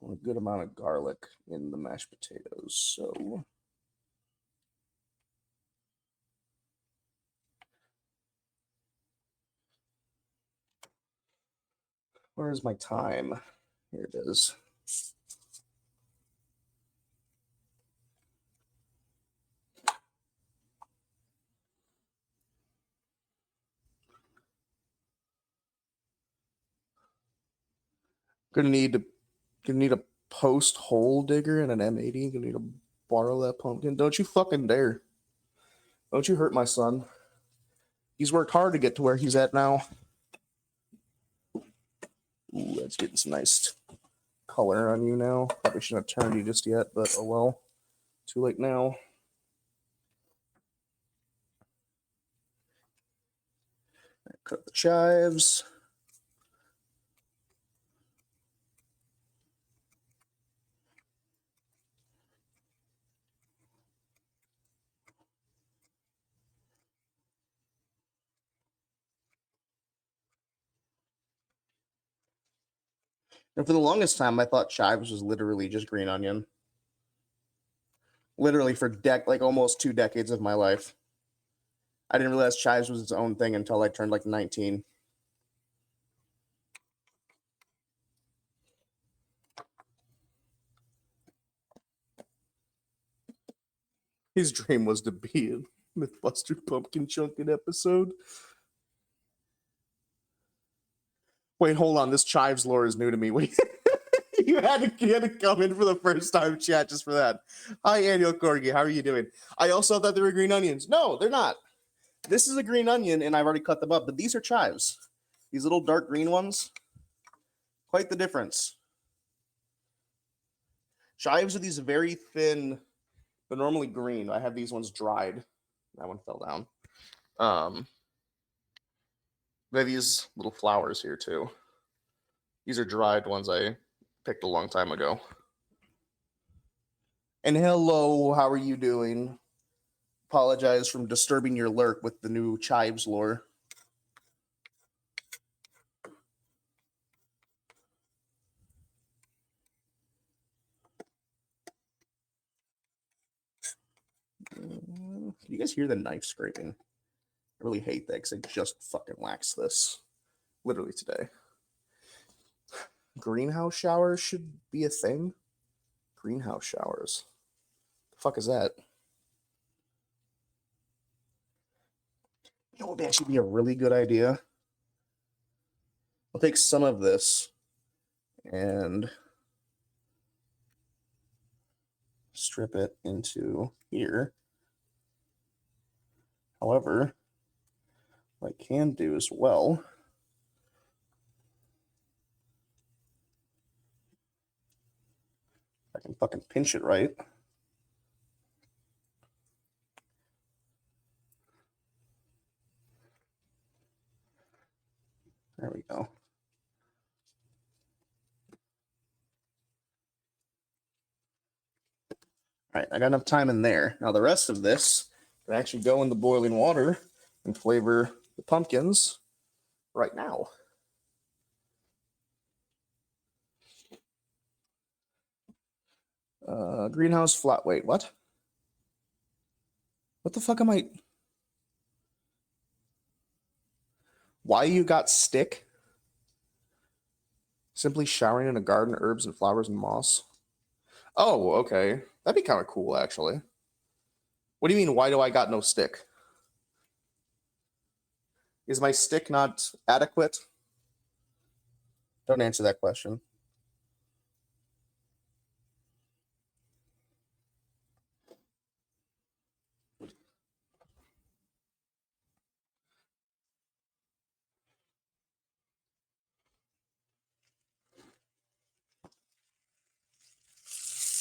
A good amount of garlic in the mashed potatoes, so Where's my time? Here it is. Gonna need a post hole digger and an M80. Gonna need to borrow that pumpkin. Don't you fucking dare. Don't you hurt my son. He's worked hard to get to where he's at now. Ooh, that's getting some nice color on you now. Probably shouldn't have turned you just yet, but oh well. Too late now. Cut the chives. And for the longest time, I thought chives was literally just green onion. Literally for like almost 2 decades of my life. I didn't realize chives was its own thing until I turned like 19. His dream was to be a Mythbuster Pumpkin Chunkin episode. Wait, hold on. This chives lore is new to me. Wait. you had to come in for the first time, chat, just for that. Hi, Annual Corgi. How are you doing? I also thought they were green onions. No, they're not. This is a green onion, and I've already cut them up, but these are chives. These little dark green ones. Quite the difference. Chives are these very thin, but normally green. I have these ones dried. That one fell down. They have these little flowers here too. These are dried ones I picked a long time ago. And hello, how are you doing? Apologize for disturbing your lurk with the new chives lore. Can you guys hear the knife scraping? I really hate that because I just fucking waxed this. Literally today. Greenhouse showers should be a thing. Greenhouse showers. The fuck is that? You know what would actually be a really good idea? I'll take some of this and strip it into here. However, what I can do as well, I can fucking pinch it right. There we go. All right, I got enough time in there. Now the rest of this can actually go in the boiling water and flavor the pumpkins right now. Greenhouse flat. Wait, what? What the fuck am I? Why you got stick? Simply showering in a garden, herbs and flowers and moss. Oh, okay. That'd be kind of cool, actually. What do you mean, why do I got no stick? Is my stick not adequate? Don't answer that question.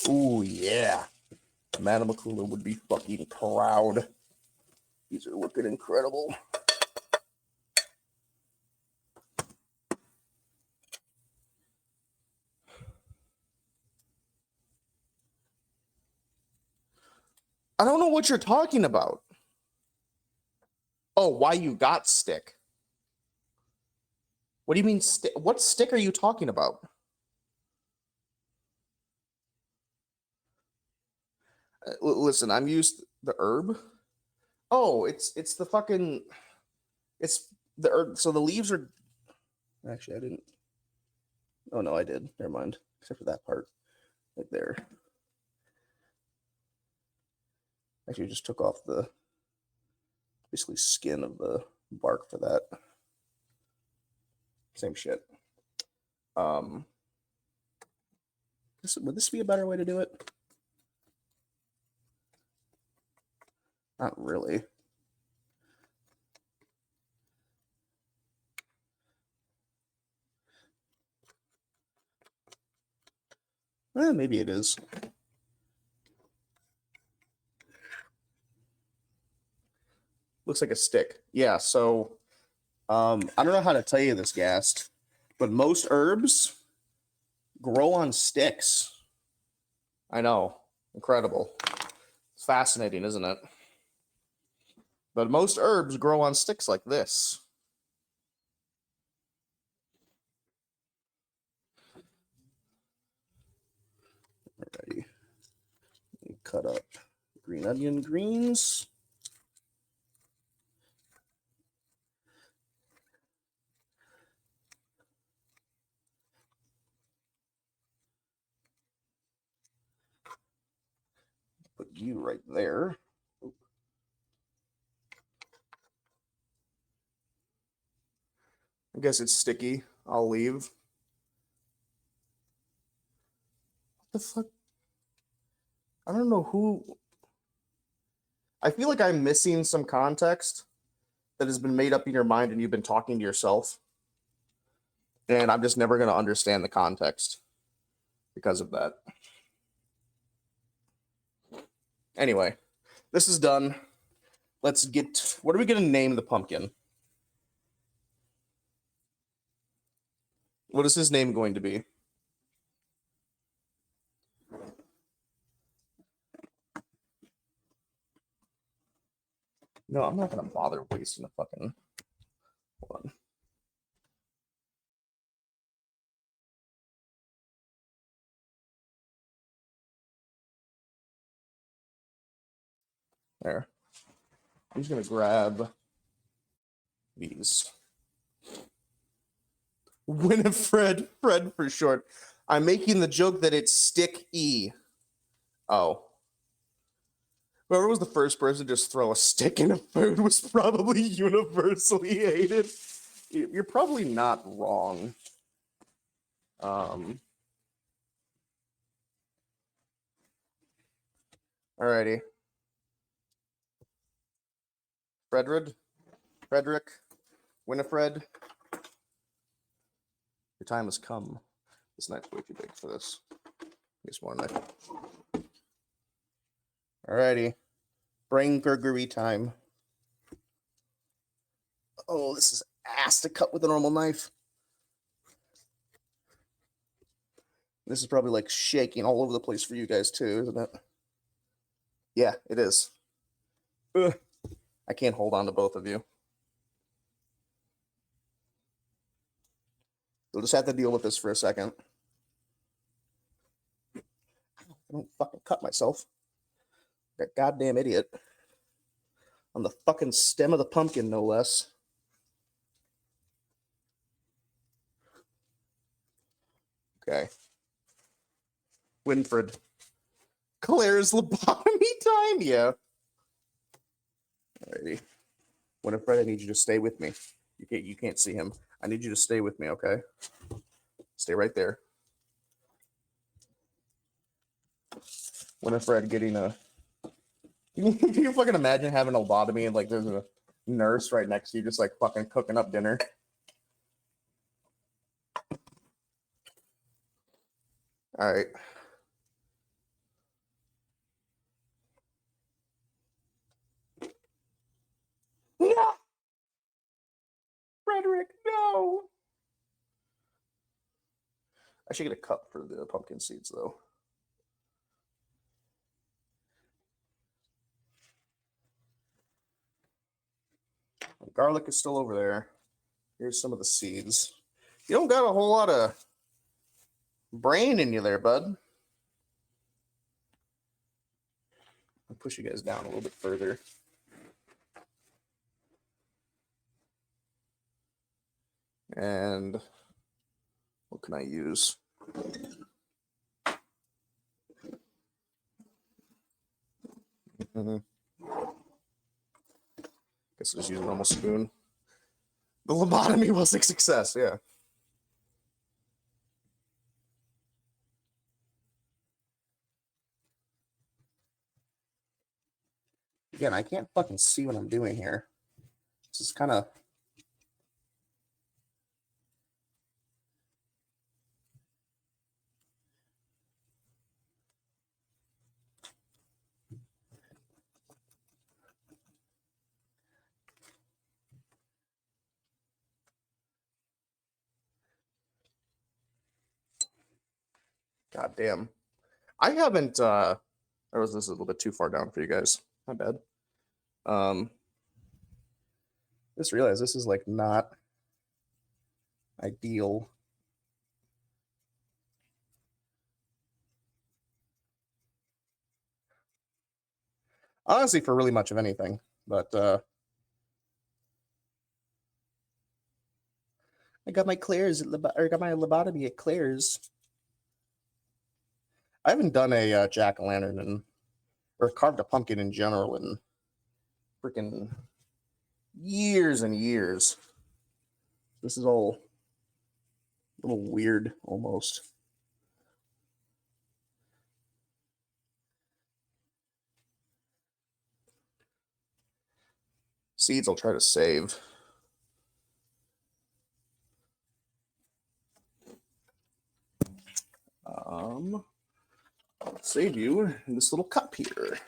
Ooh, yeah. Madam Akula would be fucking proud. These are looking incredible. I don't know what you're talking about. Oh, why you got stick? What do you mean stick? What stick are you talking about? Listen, I'm used the herb. Oh, it's the fucking it's the herb. So the leaves are actually I didn't. Oh no, I did. Never mind. Except for that part right there. Actually, just took off the basically skin of the bark for that. Same shit. Would this be a better way to do it? Not really. Maybe it is. Looks like a stick. Yeah, so I don't know how to tell you this, Gast, but most herbs grow on sticks. I know. Incredible. It's fascinating, isn't it? But most herbs grow on sticks like this. Alrighty. Cut up green onion greens. Put you right there. I guess it's sticky. I'll leave. What the fuck? I don't know who. I feel like I'm missing some context that has been made up in your mind and you've been talking to yourself. And I'm just never going to understand the context because of that. Anyway, this is done. Let's get. What are we going to name the pumpkin? What is his name going to be? No, I'm not going to bother wasting a fucking. Hold on. There. I'm just going to grab these. Winifred, Fred for short. I'm making the joke that it's Stick E. Oh. Whoever was the first person to just throw a stick in a food was probably universally hated. You're probably not wrong. Alrighty. Frederick, Winifred, your time has come. This knife's way too big for this. Use more knife. Alrighty. Brain gurgery time. Oh, this is ass to cut with a normal knife. This is probably like shaking all over the place for you guys too, isn't it? Yeah, it is. Ugh. I can't hold on to both of you. You'll just have to deal with this for a second. I don't fucking cut myself. That goddamn idiot. On the fucking stem of the pumpkin, no less. Okay. Winfred. Claire's lobotomy time? Yeah. Alrighty. Winifred, I need you to stay with me. You can't see him. I need you to stay with me, okay? Stay right there. Winifred getting a. Can you fucking imagine having a lobotomy and like there's a nurse right next to you just like fucking cooking up dinner? All right. No! Frederick, no! I should get a cup for the pumpkin seeds though. The garlic is still over there. Here's some of the seeds. You don't got a whole lot of brain in you there, bud. I'll push you guys down a little bit further. And What can I use? Guess I'll just use a normal spoon. The lobotomy was a success, yeah. Again, I can't fucking see what I'm doing here. This is kind of... God damn. I haven't, or was this a little bit too far down for you guys? My bad. Just realized this is like not ideal. Honestly, for really much of anything, but I got my Claire's or got my lobotomy at Claire's. I haven't done a jack-o'-lantern or carved a pumpkin in general in freaking years and years. This is all a little weird almost. Seeds I'll try to save. I'll save you in this little cup here.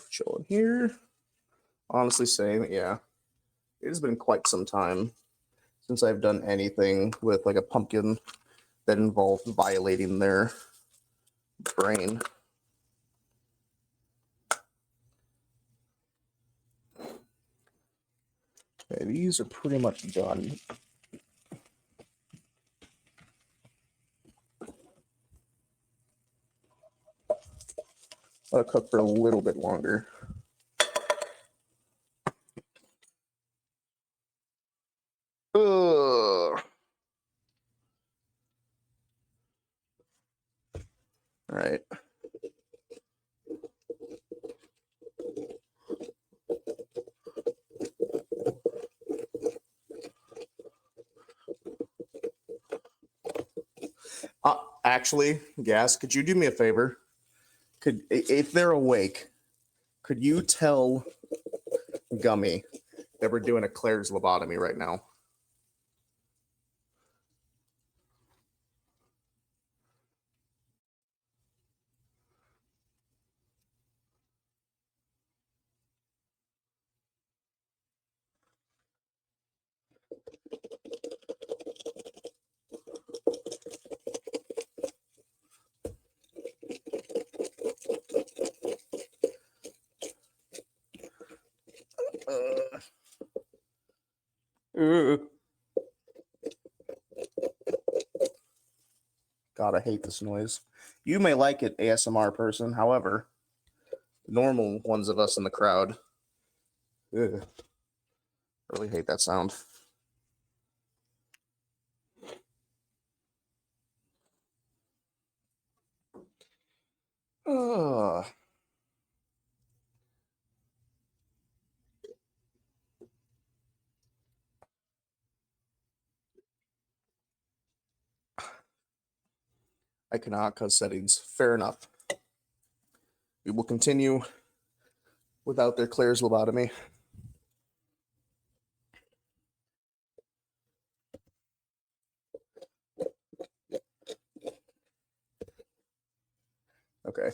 Chilling here. Honestly, same. Yeah, it has been quite some time since I've done anything with like a pumpkin that involved violating their brain. Okay, these are pretty much done. I'll cook for a little bit longer. Ugh. All right. Actually, Gas, could you do me a favor? If they're awake, could you tell Gummy that we're doing a Claire's lobotomy right now? God, I hate this noise. You may like it, ASMR person. However, normal ones of us in the crowd really hate that sound. I cannot cause settings. Fair enough. We will continue without their Claire's lobotomy. Okay.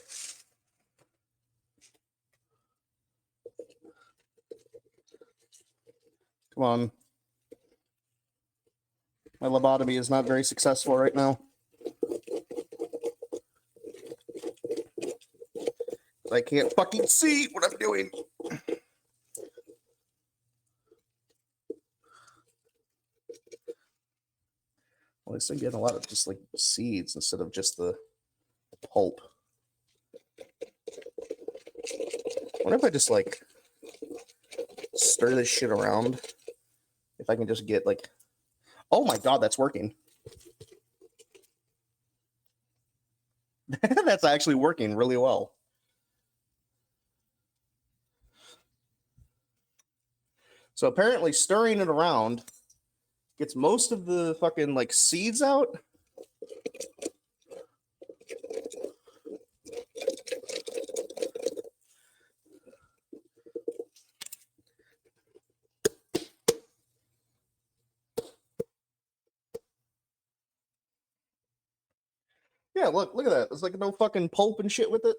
Come on. My lobotomy is not very successful right now. I can't fucking see what I'm doing. Well, at least I'm getting a lot of just like seeds instead of just the pulp. What if I just like stir this shit around? If I can just get like, oh my god, that's working. That's actually working really well. So apparently stirring it around gets most of the fucking like seeds out. Yeah, look at that. There's like no fucking pulp and shit with it.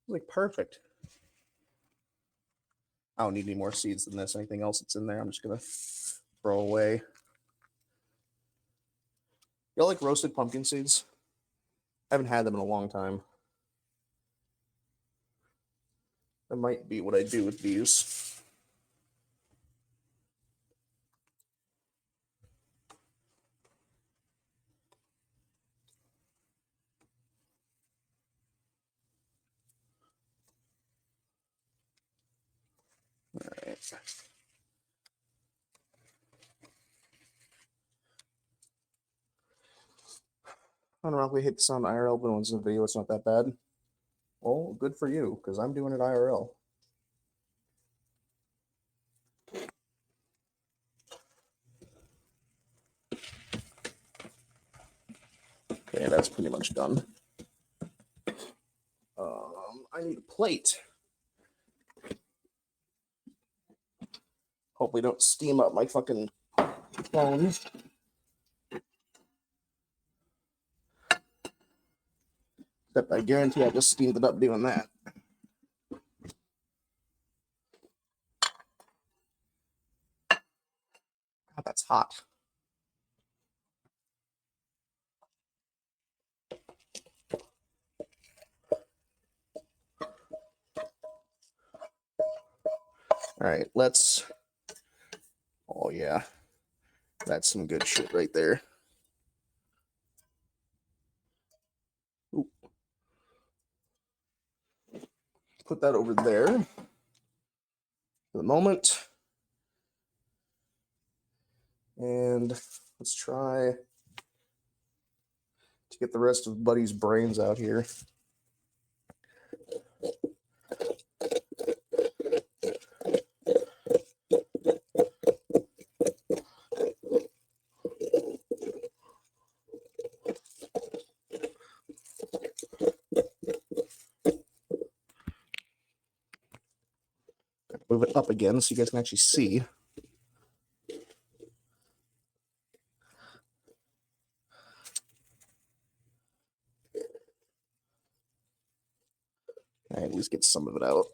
Like perfect. I don't need any more seeds than this. Anything else that's in there, I'm just gonna throw away. Y'all like roasted pumpkin seeds? I haven't had them in a long time. That might be what I do with these. All right. Unironically hit this on IRL, but once in the video, it's not that bad. Well, good for you, because I'm doing it IRL. Okay, that's pretty much done. I need a plate. Hopefully don't steam up my fucking phone. Except I guarantee I just steamed it up doing that. God, that's hot. All right, let's. Oh, yeah. That's some good shit right there. Ooh. Put that over there for the moment. And let's try to get the rest of Buddy's brains out here. Move it up again so you guys can actually see. Right, at least get some of it out.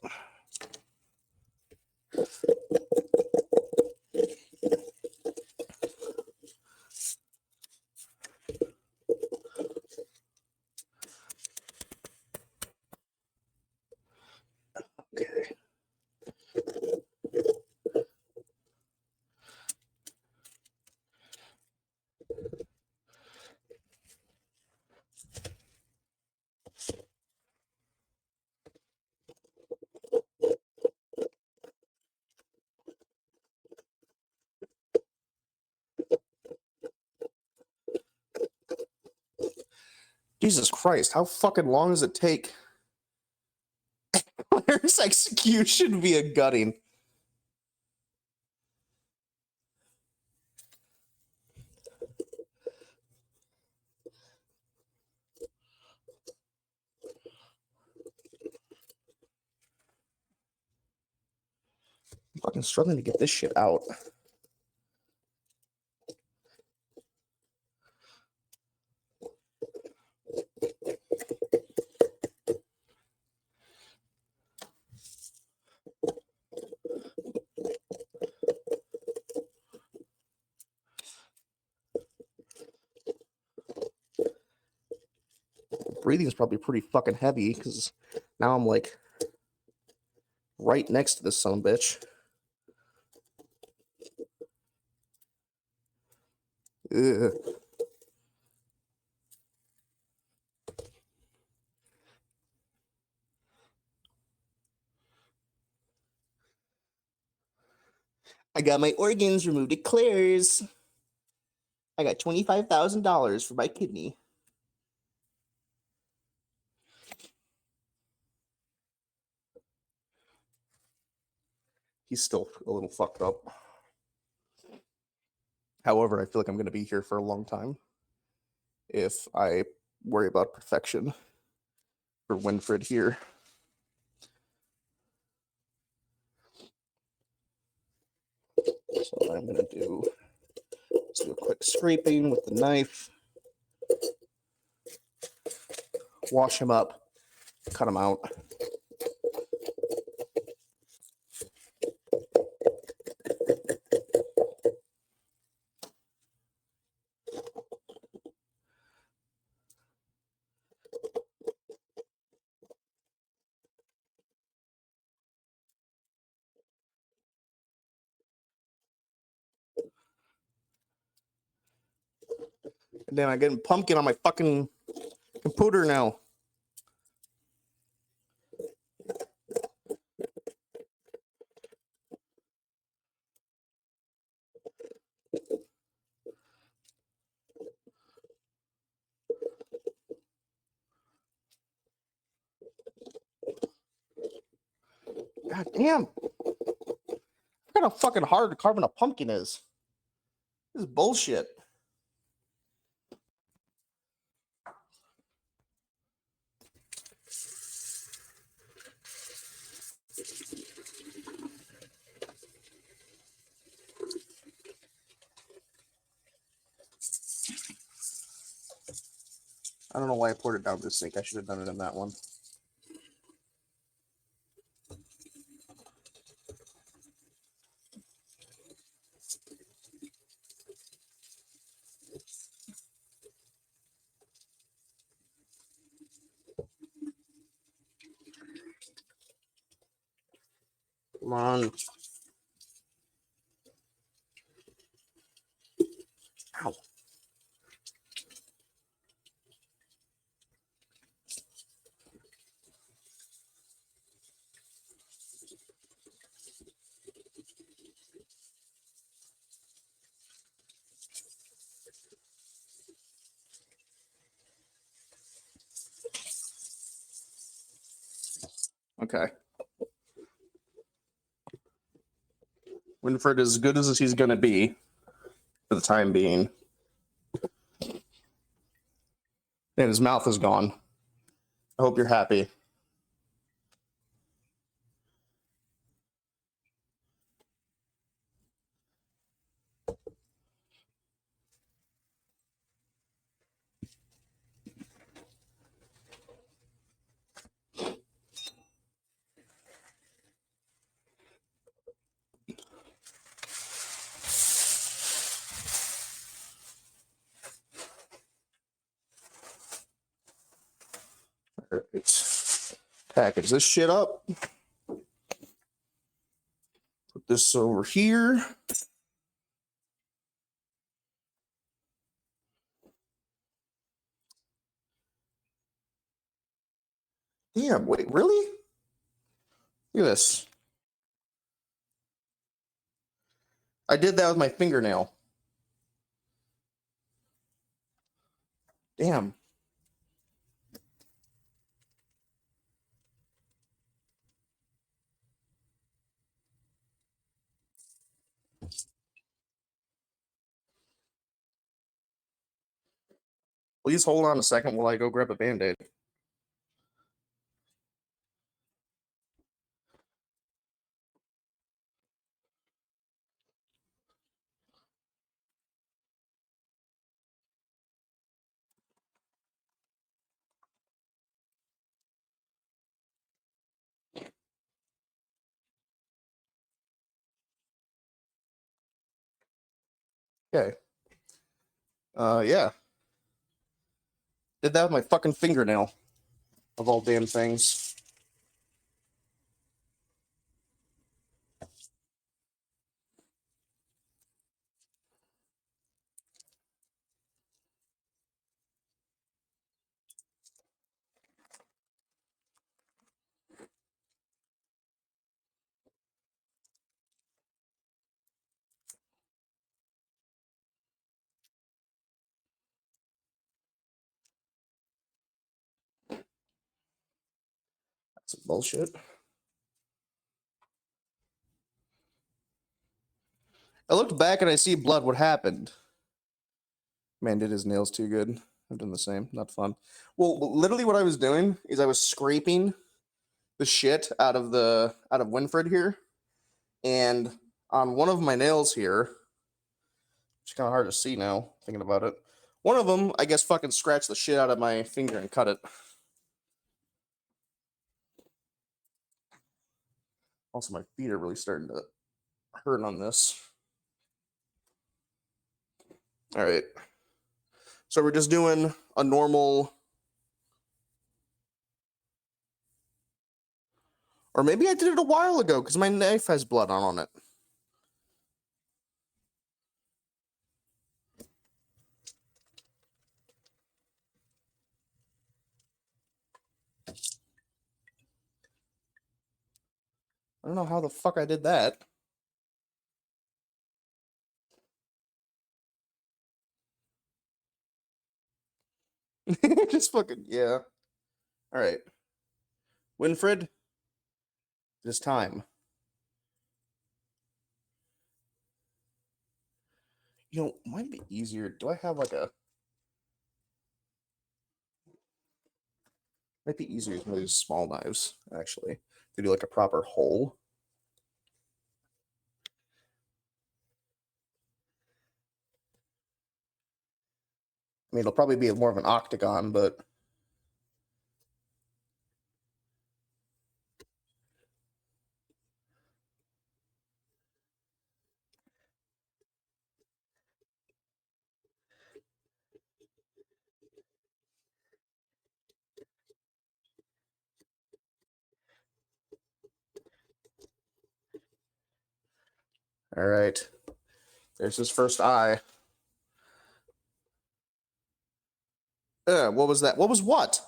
Okay. Jesus Christ, how fucking long does it take? Claire's execution via gutting. I'm fucking struggling to get this shit out. Breathing is probably pretty fucking heavy because now I'm like right next to this son of a bitch. Ugh. I got my organs removed. It clears. I got $25,000 for my kidney. He's still a little fucked up. However, I feel like I'm going to be here for a long time if I worry about perfection for Winfred here. So what I'm going to do is do a quick scraping with the knife. Wash him up. Cut him out. And then I get pumpkin on my fucking computer now. God damn. Look how fucking hard carving a pumpkin is. This is bullshit. I don't know why I poured it down the sink. I should have done it in that one. Come on. Ow. Okay. Winfred is as good as he's going to be for the time being. And his mouth is gone. I hope you're happy. All right. Package this shit up. Put this over here. Damn, wait, really? Look at this. I did that with my fingernail. Damn. Please hold on a second while I go grab a Band-Aid. Okay. Yeah. Did that with my fucking fingernail. Of all damn things. Some bullshit. I looked back and I see blood. What happened? Man did his nails too good. I've done the same. Not fun. Well, literally what I was doing is I was scraping the shit out of Winfred here, and on one of my nails here, it's kind of hard to see now thinking about it. One of them, I guess, fucking scratched the shit out of my finger and cut it. Also, my feet are really starting to hurt on this. All right. So we're just doing a normal, or maybe I did it a while ago because my knife has blood on it. I don't know how the fuck I did that. Just fucking, yeah. All right. Winfred, it is time. You know, might be easier. Do I have like a. Might be easier with one of these small knives, actually, to do like a proper hole. I mean, it'll probably be more of an octagon, but. All right. There's his first eye. What was that? What was what?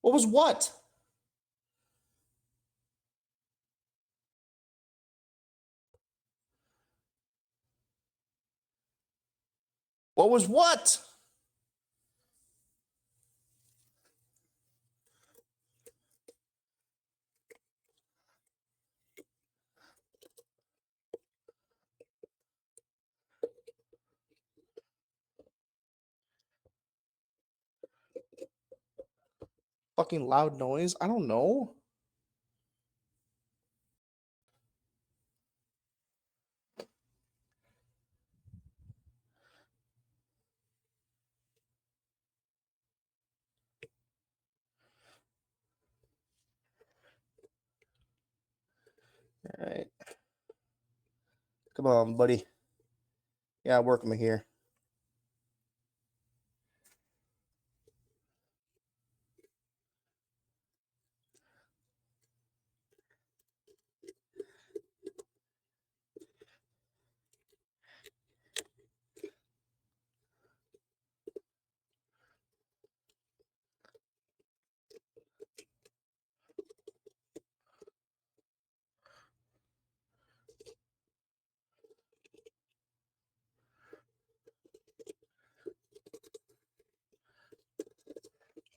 What was what? What was what? Fucking loud noise? I don't know. All right. Come on, buddy. Yeah, work me here.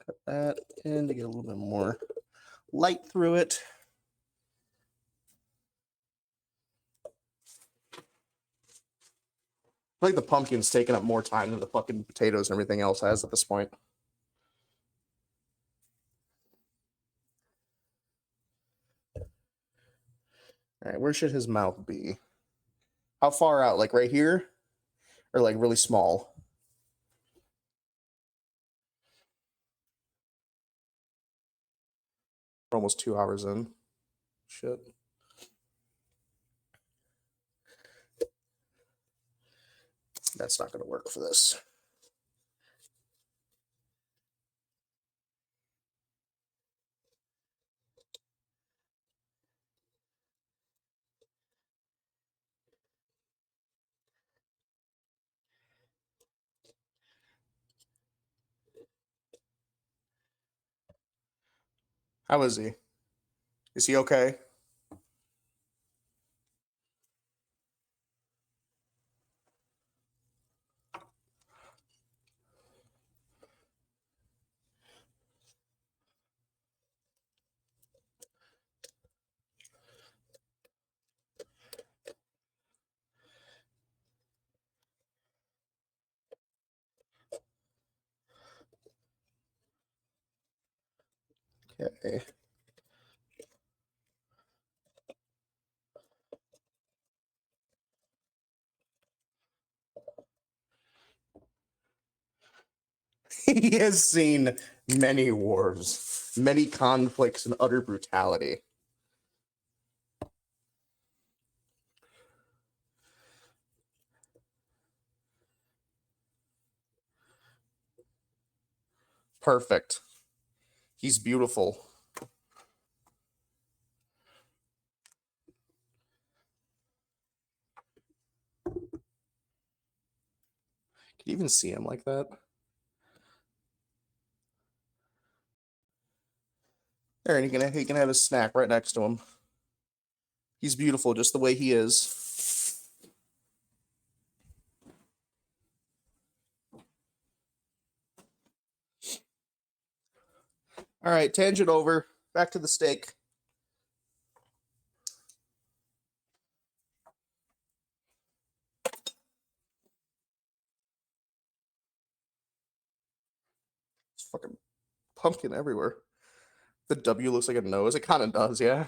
Cut that in to get a little bit more light through it. I feel like the pumpkin's taking up more time than the fucking potatoes and everything else has at this point. All right, where should his mouth be? How far out? Like right here? Or like really small? We're almost 2 hours in. Shit. That's not going to work for this. How is he? Is he okay? Okay. He has seen many wars, many conflicts, and utter brutality. Perfect. He's beautiful. Can you even see him like that? There, and he can have his snack right next to him. He's beautiful just the way he is. All right, tangent over. Back to the steak. It's fucking pumpkin everywhere. The W looks like a nose. It kind of does, yeah.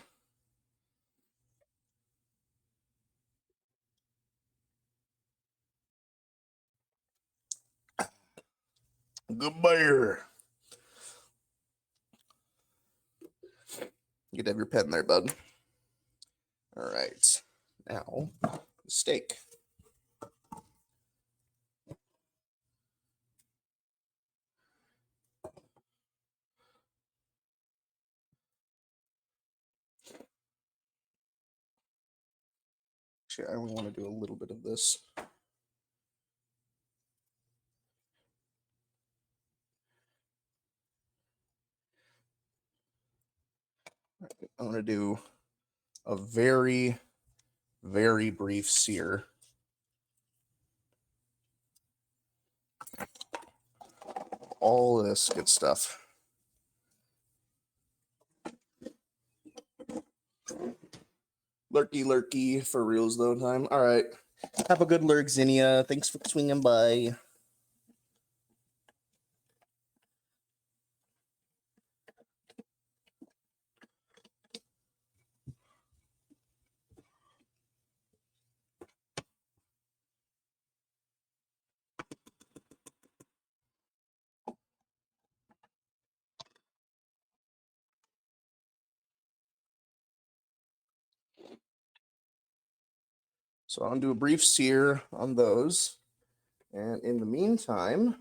Good bear. You can have your pen there, bud. All right. Now, steak. Actually, I only want to do a little bit of this. I'm going to do a very, very brief sear. All this good stuff. Lurky, lurky for reals though time. All right. Have a good lurk, Zinnia. Thanks for swinging by. So I'll do a brief sear on those. And in the meantime,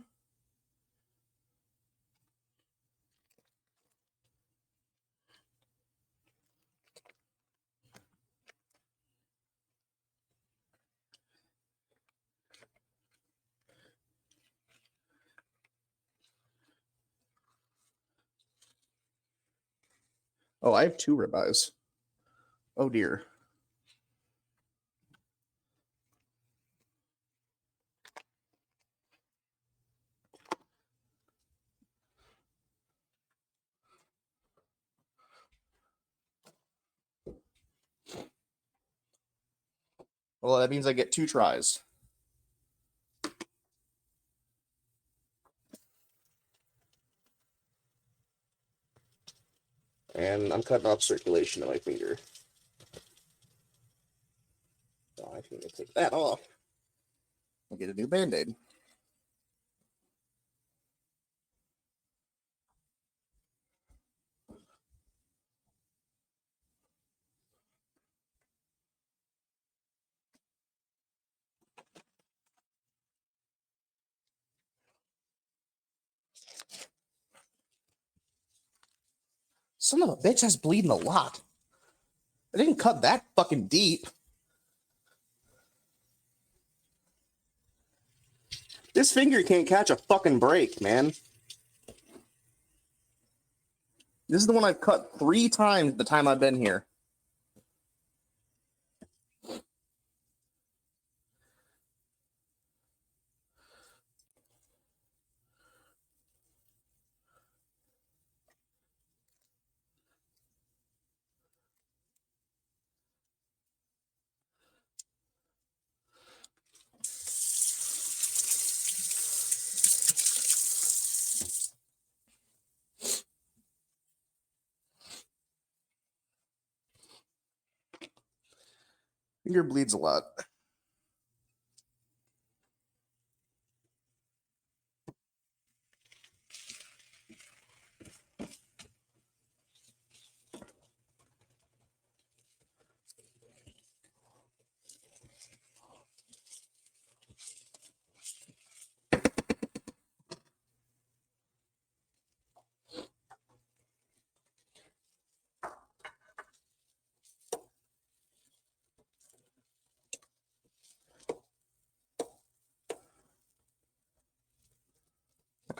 oh, I have 2 ribeyes. Oh dear. Well, that means I get 2 tries. And I'm cutting off circulation in my finger. So I can take that off and get a new Band-Aid. Son of a bitch, that's bleeding a lot. I didn't cut that fucking deep. This finger can't catch a fucking break, man. This is the one I've cut 3 times the time I've been here. Finger bleeds a lot.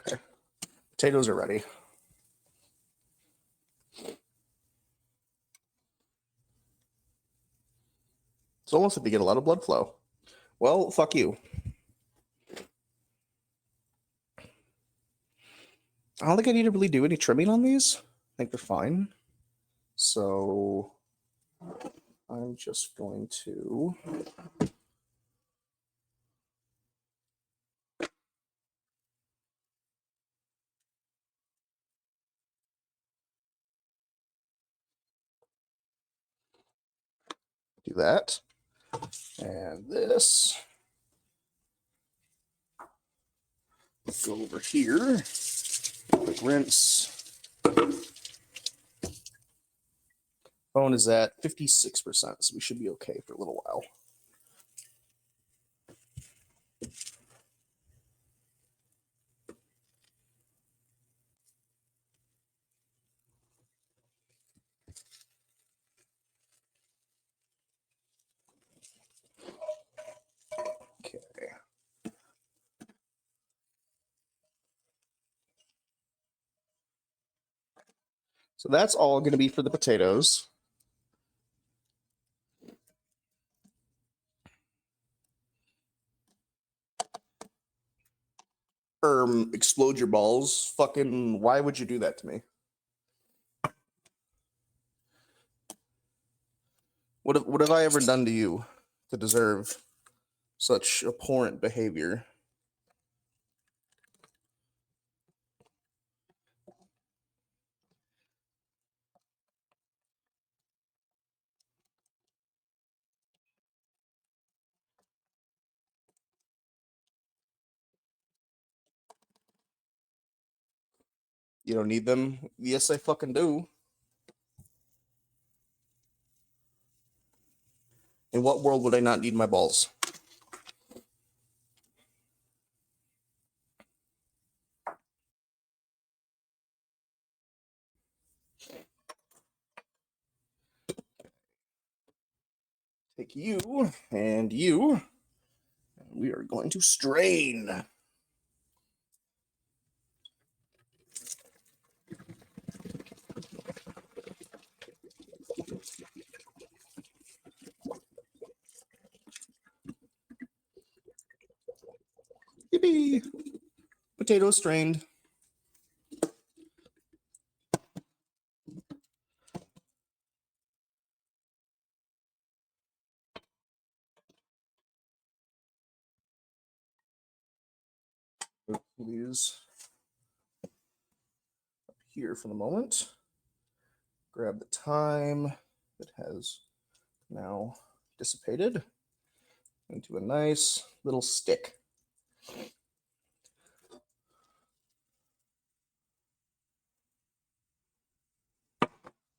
Okay. Potatoes are ready. It's almost like they get a lot of blood flow. Well, fuck you. I don't think I need to really do any trimming on these. I think they're fine. So I'm just going to do that. And this go over here. Quick rinse. Phone is at 56%, so we should be okay for a little while. Okay. So that's all going to be for the potatoes. Explode your balls. Fucking, why would you do that to me? What have I ever done to you to deserve such abhorrent behavior? You don't need them? Yes, I fucking do. In what world would I not need my balls? Take you and you. And we are going to strain. Yippee! Potatoes strained. These up here for the moment. Grab the thyme that has now dissipated into a nice little stick.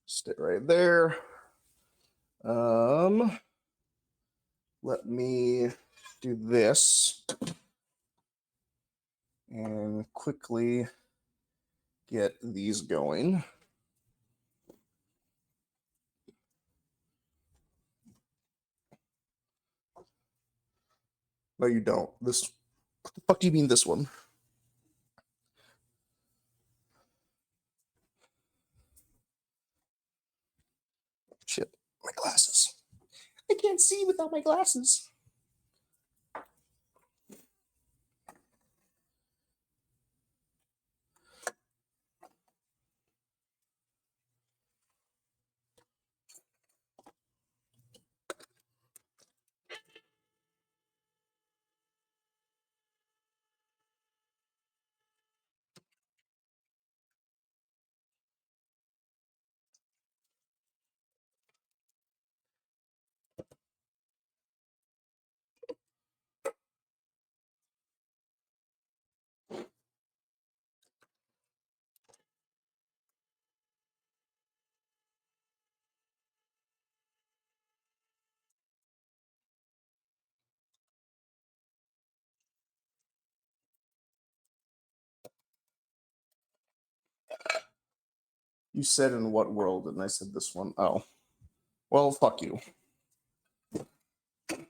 Sit right there. Let me do this and quickly get these going. No, you don't. This. What the fuck do you mean this one? Shit, my glasses. I can't see without my glasses. You said in what world? And I said this one. Oh. Well, fuck you.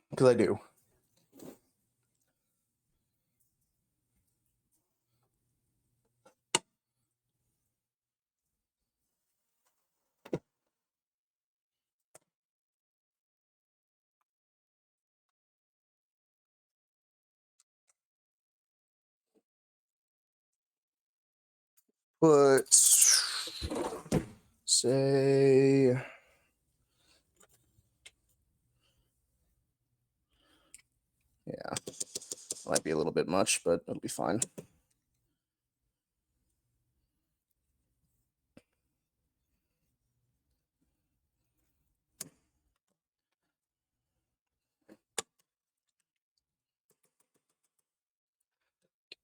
Because I do. But say yeah, might be a little bit much, but it'll be fine.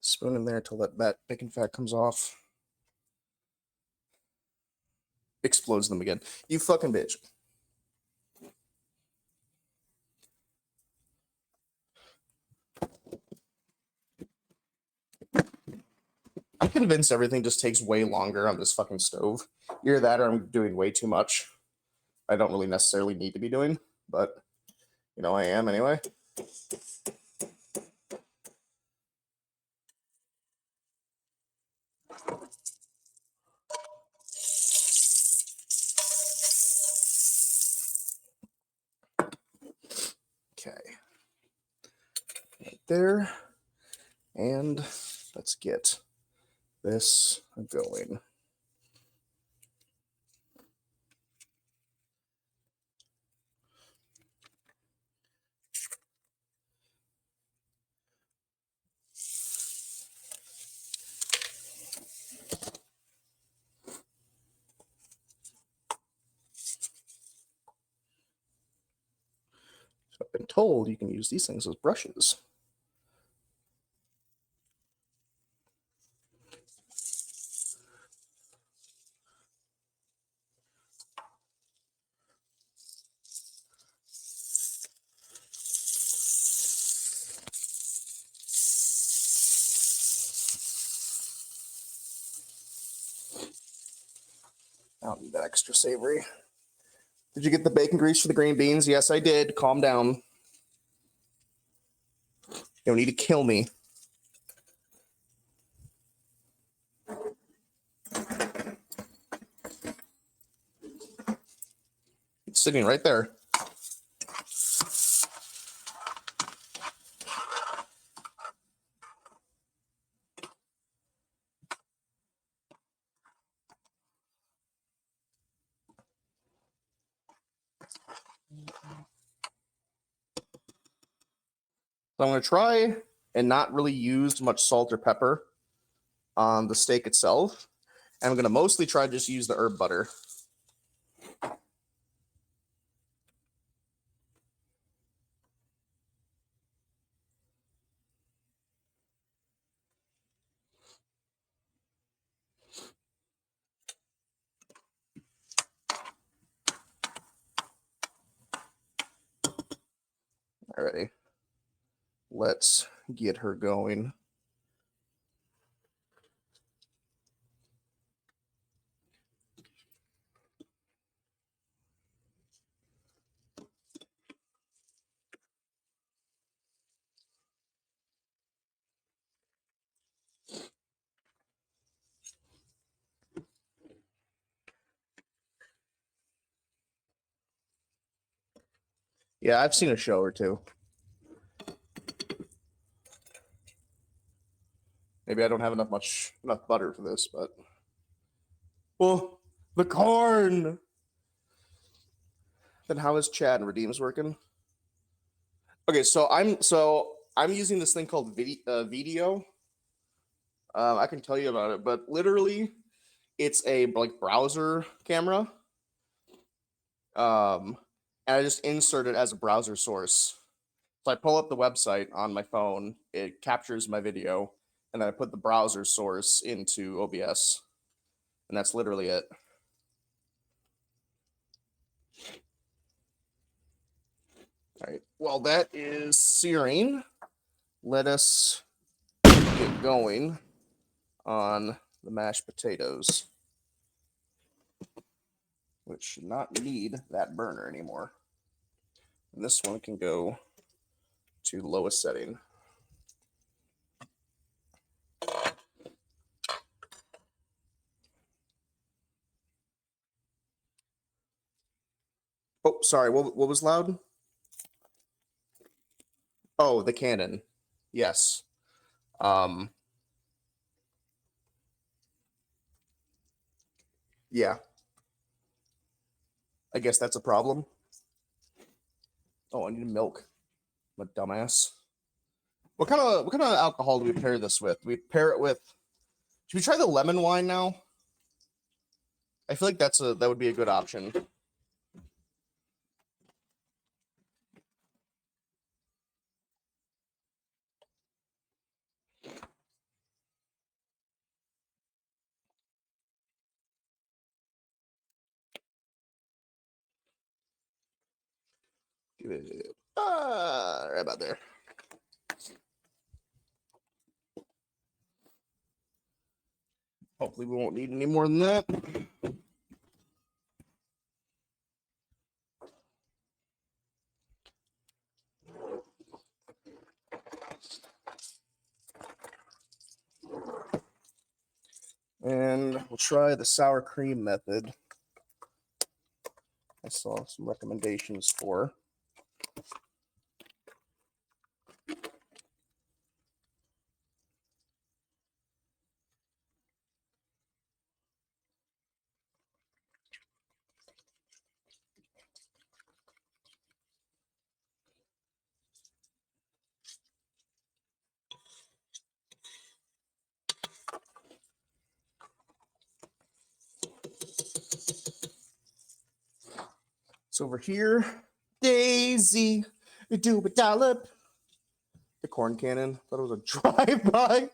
Spoon in there until that bacon fat comes off. Explodes them again. You fucking bitch. I'm convinced everything just takes way longer on this fucking stove. Either that or I'm doing way too much. I don't really necessarily need to be doing, but you know I am anyway. Okay. Right there. And let's get this going. So I've been told you can use these things as brushes. I don't need that extra savory. Did you get the bacon grease for the green beans? Yes, I did. Calm down. You don't need to kill me. It's sitting right there. So I'm going to try and not really use much salt or pepper on the steak itself. And I'm going to mostly try to just use the herb butter. Alrighty. Let's get her going. Yeah, I've seen a show or two. Maybe I don't have enough butter for this, but well, the corn. Then how is Chad and Redeems working? Okay, so I'm using this thing called Video. I can tell you about it, but literally, it's a like browser camera. Um, and I just insert it as a browser source. So I pull up the website on my phone, it captures my video, and then I put the browser source into OBS, and that's literally it. All right. While that is searing, let us get going on the mashed potatoes. which should not need that burner anymore. And this one can go to lowest setting. Oh, sorry. What was loud? Oh, the cannon. Yes. Yeah. I guess that's a problem. Oh, I need milk. I'm a dumbass. What kind of alcohol do we pair this with? We pair it with. Should we try the lemon wine now? I feel like that would be a good option. Right about there. Hopefully we won't need any more than that. And we'll try the sour cream method. I saw some recommendations for. So over here, Daisy, do a dollop. The corn cannon. Thought it was a drive-by.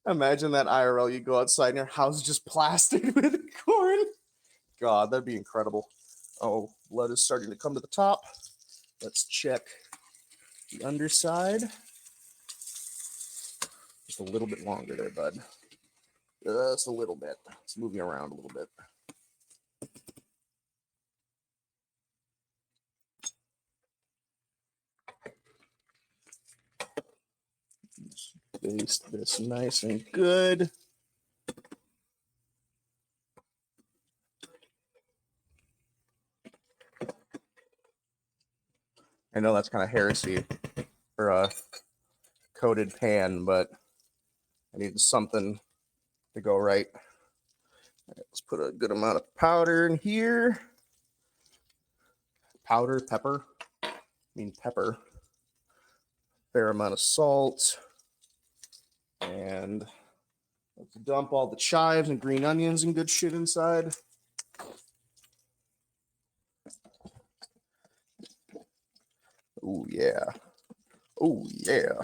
Imagine that IRL. You go outside and your house is just plastered with corn. God, that'd be incredible. Oh, blood is starting to come to the top. Let's check the underside. Just a little bit longer there, bud. Just a little bit. Let's move you around a little bit. Baste this nice and good. I know that's kind of heresy for a coated pan, but I needed something to go right. Let's put a good amount of powder in here. Pepper. I mean pepper. Fair amount of salt. And let's dump all the chives and green onions and good shit inside. Oh, yeah. Oh, yeah.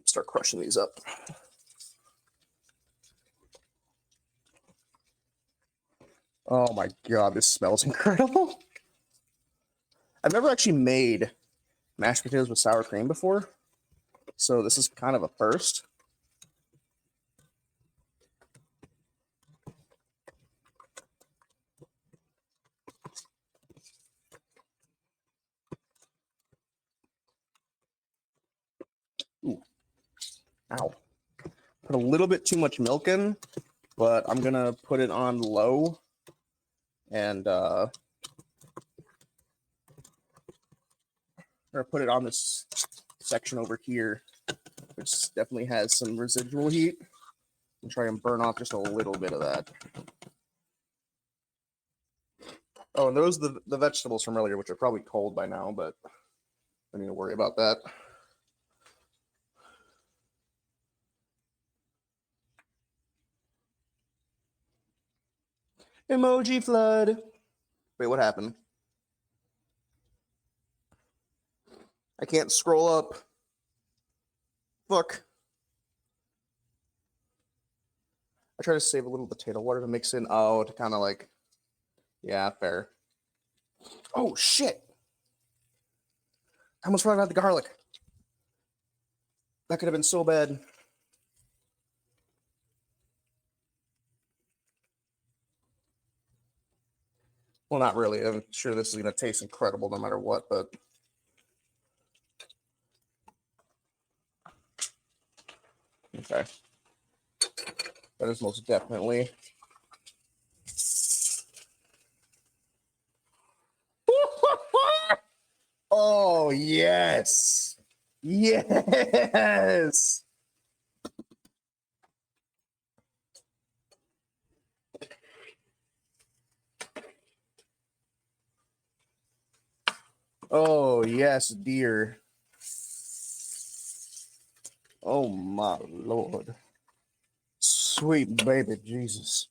Start crushing these up. Oh my God, this smells incredible. I've never actually made mashed potatoes with sour cream before, so this is kind of a first. Ooh. Ow. Put a little bit too much milk in, but I'm gonna put it on low and or put it on this section over here, which definitely has some residual heat, and try and burn off just a little bit of that. Oh, and those are the vegetables from earlier, which are probably cold by now, but I don't need to worry about that. Emoji flood. Wait, what happened? I can't scroll up. Fuck. I try to save a little potato water to mix in. Oh, to kind of like, yeah, fair. Oh, shit. I almost forgot about the garlic. That could have been so bad. Well, not really. I'm sure this is going to taste incredible no matter what, but... Okay. That is most definitely... Oh, yes. Yes. Oh, yes, dear. Oh, my Lord. Sweet baby Jesus.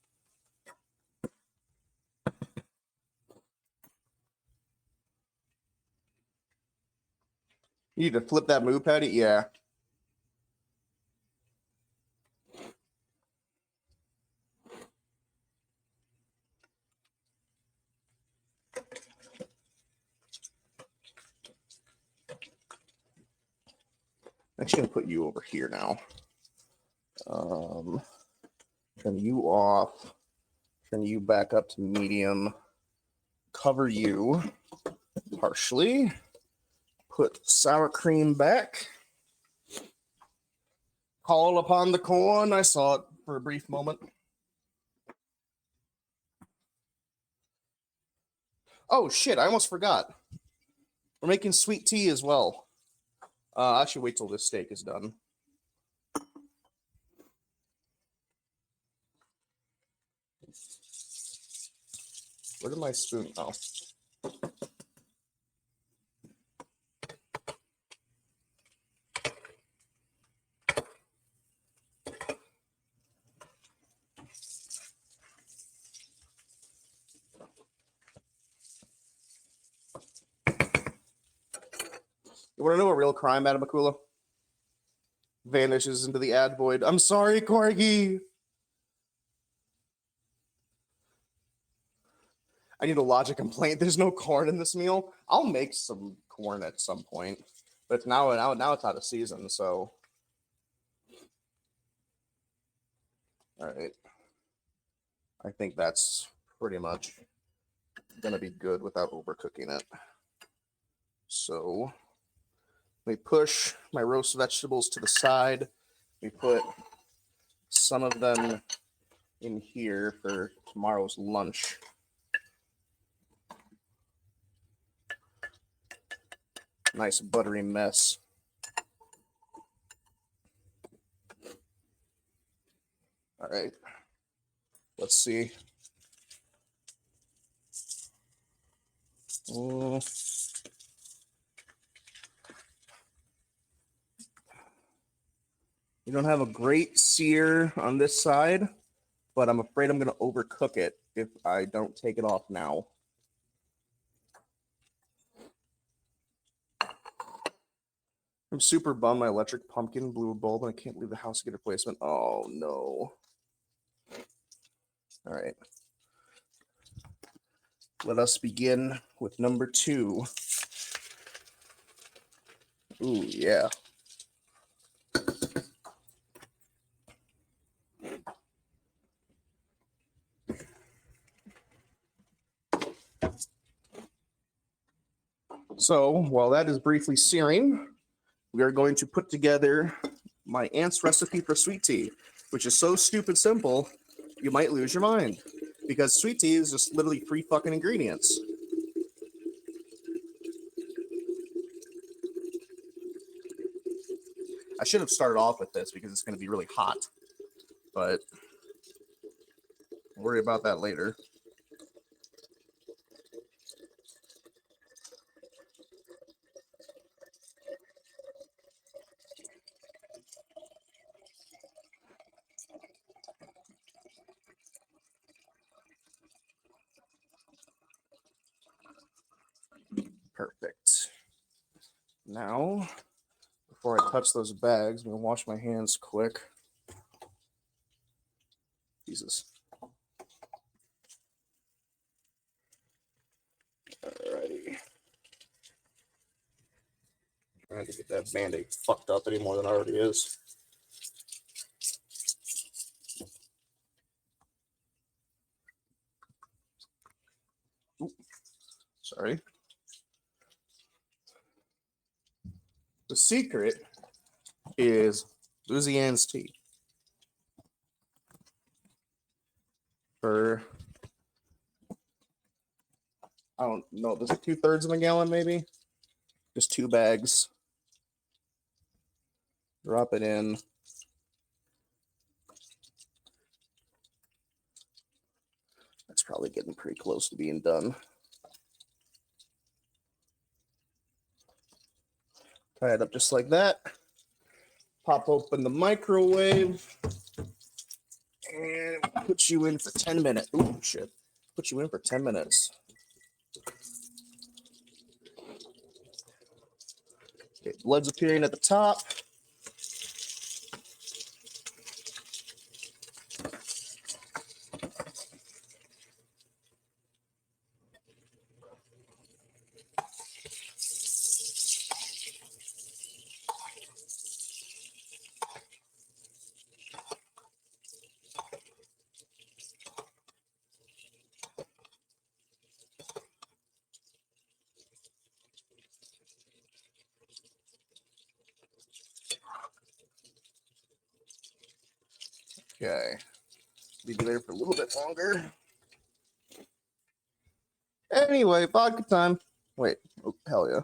You need to flip that move, Patty? Yeah. I'm actually going to put you over here now. Turn you off. Turn you back up to medium. Cover you partially. Put sour cream back. Call upon the corn. I saw it for a brief moment. Oh, shit. I almost forgot. We're making sweet tea as well. I should wait till this steak is done. Where did my spoon? Oh. You want to know a real crime, Madam Makula? Vanishes into the ad void. I'm sorry, Corgi. I need to lodge a complaint. There's no corn in this meal. I'll make some corn at some point, but now it's out of season. So, all right. I think that's pretty much gonna be good without overcooking it. So, let me push my roast vegetables to the side. We put some of them in here for tomorrow's lunch. Nice buttery mess. All right. Let's see. You don't have a great sear on this side, but I'm afraid I'm going to overcook it if I don't take it off now. I'm super bummed my electric pumpkin blew a bulb and I can't leave the house to get a replacement. Oh, no. All right. Let us begin with number 2. Ooh, yeah. So, while that is briefly searing, we are going to put together my aunt's recipe for sweet tea, which is so stupid simple, you might lose your mind. Because sweet tea is just literally 3 fucking ingredients. I should have started off with this because it's going to be really hot. But we'll worry about that later. Perfect. Now, before I touch those bags, I'm gonna wash my hands quick. Jesus. Alrighty. Trying to get that band-aid fucked up any more than it already is. Ooh. Sorry. The secret is Louisiana's tea. For, I don't know, there's like 2/3 of a gallon maybe? Just 2 bags. Drop it in. That's probably getting pretty close to being done. Tie it up just like that. Pop open the microwave. And put you in for 10 minutes. Ooh, shit. Put you in for 10 minutes. Okay, blood's appearing at the top. Okay. Leave it there for a little bit longer. Anyway, vodka time. Wait, oh, hell yeah.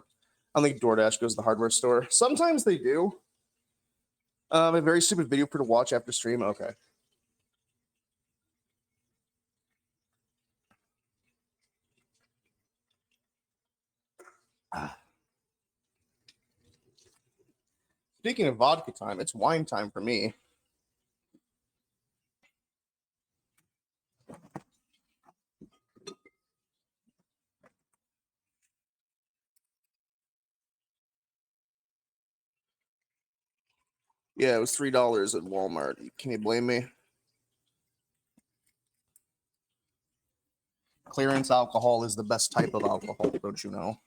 I don't think DoorDash goes to the hardware store. Sometimes they do. A very stupid video for to watch after stream. Okay. Speaking of vodka time, it's wine time for me. Yeah, it was $3 at Walmart. Can you blame me? Clearance alcohol is the best type of alcohol, don't you know?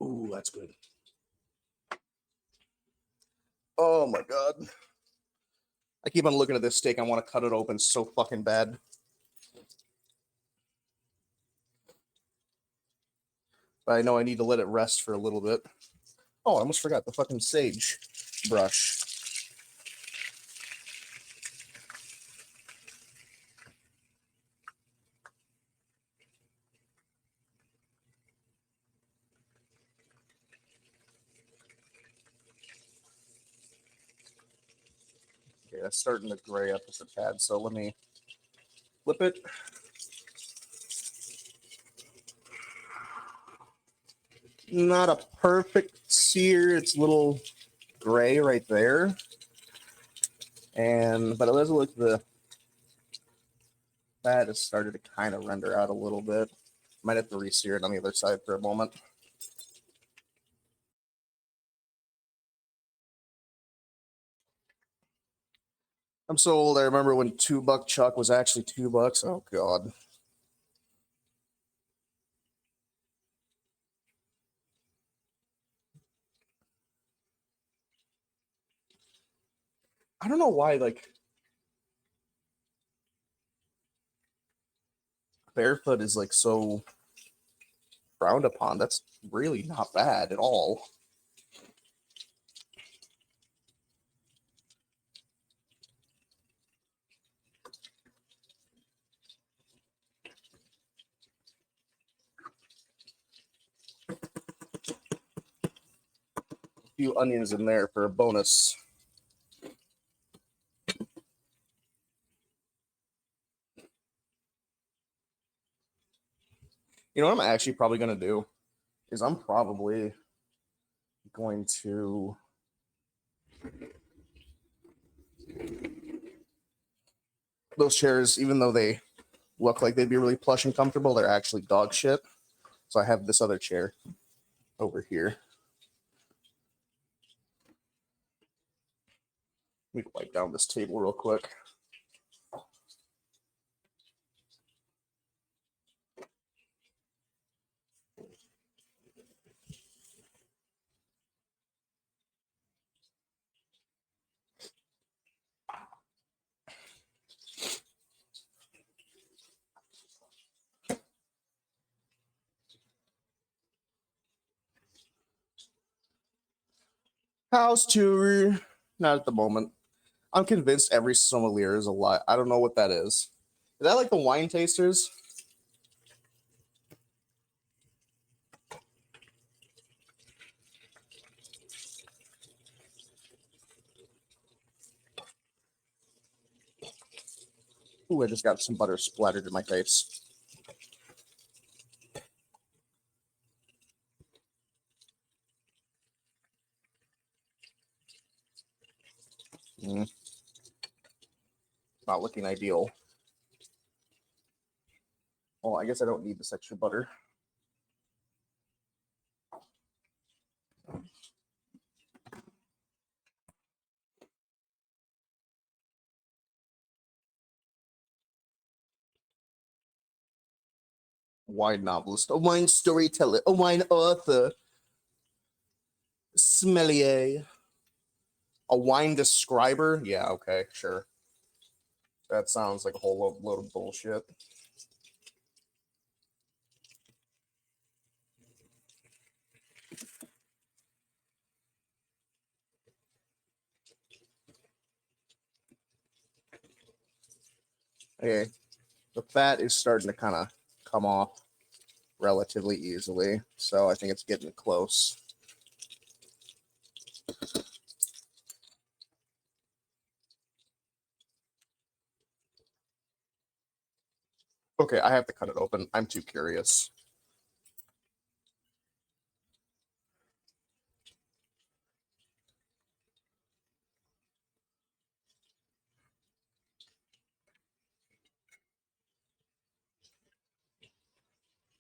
Ooh, that's good. Oh my god. I keep on looking at this steak. I want to cut it open so fucking bad. But I know I need to let it rest for a little bit. Oh, I almost forgot the fucking sage brush. Okay, that's starting to gray up as a tad, so let me flip it. Not a perfect sear. It's a little gray right there. But it does look the fat has started to kind of render out a little bit. Might have to re-sear it on the other side for a moment. I'm so old. I remember when $2 chuck was actually $2. Oh god. I don't know why, like, barefoot is like so frowned upon. That's really not bad at all. A few onions in there for a bonus. You know what I'm actually probably gonna do is I'm probably going to those chairs, even though they look like they'd be really plush and comfortable, they're actually dog shit. So I have this other chair over here. Let me wipe down this table real quick. House tour. Not at the moment. I'm convinced every sommelier is a lie. I don't know what that is. Is that like the wine tasters? Ooh, I just got some butter splattered in my face. Not looking ideal. Well, I guess I don't need this extra butter. Wine novelist, a wine storyteller, a wine author, sommelier, a wine describer. Yeah, okay, sure. That sounds like a whole load of bullshit. Okay, the fat is starting to kind of come off relatively easily, so I think it's getting close. Okay, I have to cut it open. I'm too curious.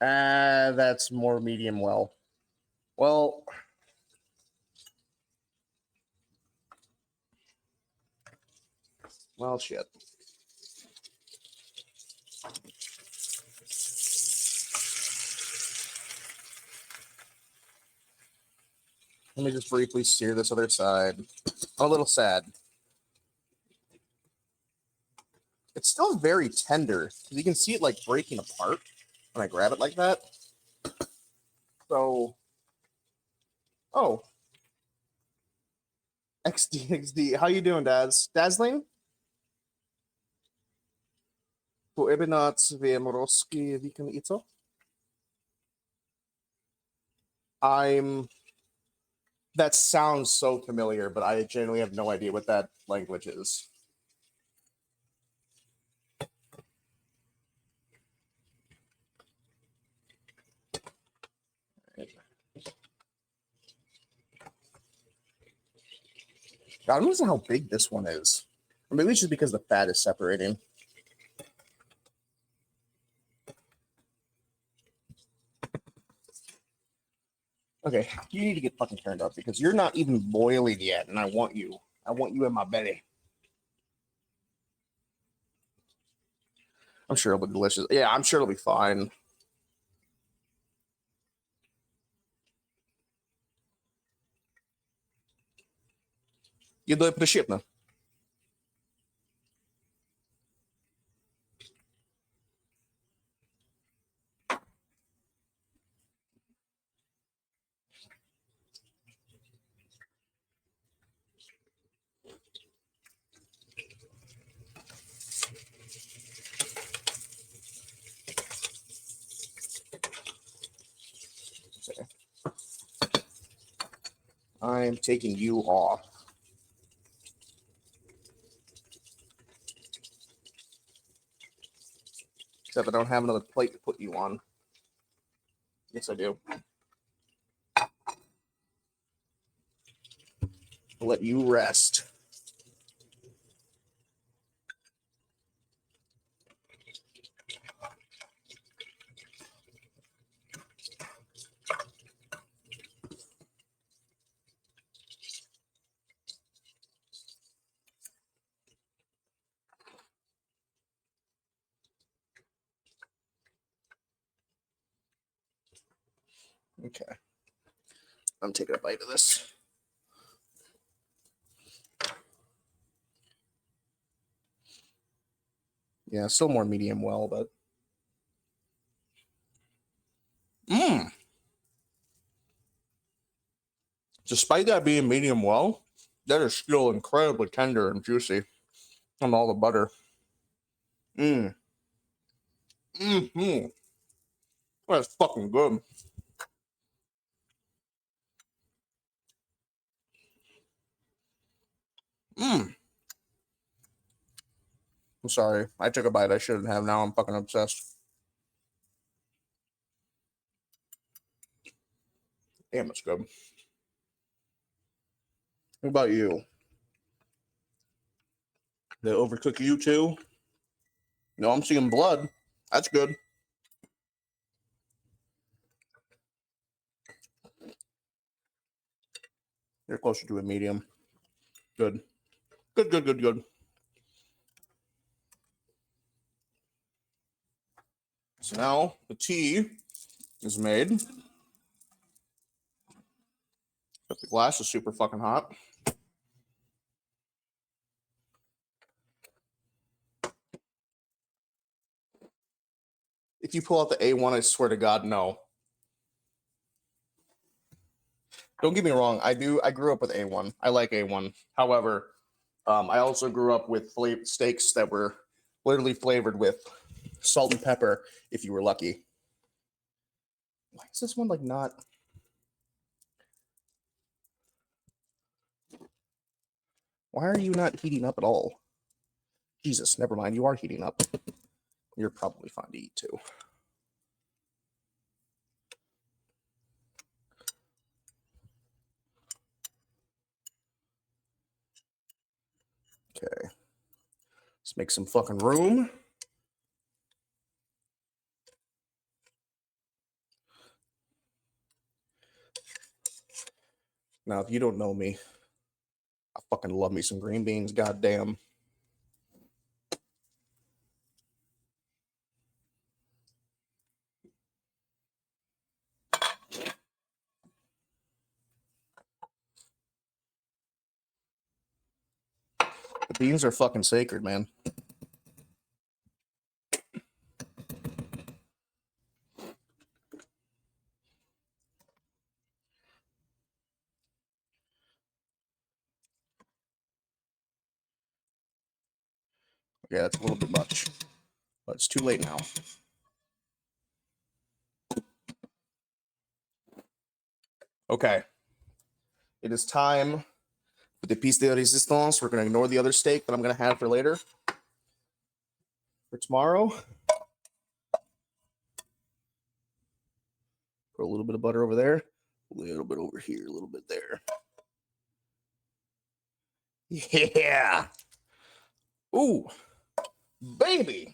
That's more medium well. Well, shit. Let me just briefly sear this other side. I'm a little sad. It's still very tender. You can see it like breaking apart when I grab it like that. So, oh, XD. How you doing, Daz? Dazzling? Po ebinat Moroski Vikan Ito? That sounds so familiar, but I genuinely have no idea what that language is. God, I'm wondering how big this one is. Or maybe it's just because the fat is separating. Okay, you need to get fucking turned up because you're not even boiling yet, and I want you. I want you in my belly. I'm sure it'll be delicious. Yeah, I'm sure it'll be fine. You do it shipment. I'm taking you off. Except I don't have another plate to put you on. Yes, I do. I'll let you rest. Okay. I'm taking a bite of this. Yeah, still more medium well, but. Despite that being medium well, that is still incredibly tender and juicy on all the butter. Mmm. Mmm. That's fucking good. Mmm. I'm sorry. I took a bite I shouldn't have. Now I'm fucking obsessed. Damn, it's good. What about you? They overcook you too? No, I'm seeing blood. That's good. You're closer to a medium. Good. Good, good, good, good. So now the tea is made. But the glass is super fucking hot. If you pull out the A1, I swear to God, no. Don't get me wrong. I grew up with A1. I like A1. However, I also grew up with steaks that were literally flavored with salt and pepper if you were lucky. Why is this one like not? Why are you not heating up at all? Jesus, never mind. You are heating up. You're probably fine to eat too. Okay. Let's make some fucking room. Now, if you don't know me, I fucking love me some green beans. Goddamn. The beans are fucking sacred, man. Yeah, it's a little bit much, but it's too late now. Okay. It is time for the piece de resistance. We're going to ignore the other steak that I'm going to have for later. For tomorrow, put a little bit of butter over there, a little bit over here, a little bit there. Yeah. Ooh, baby.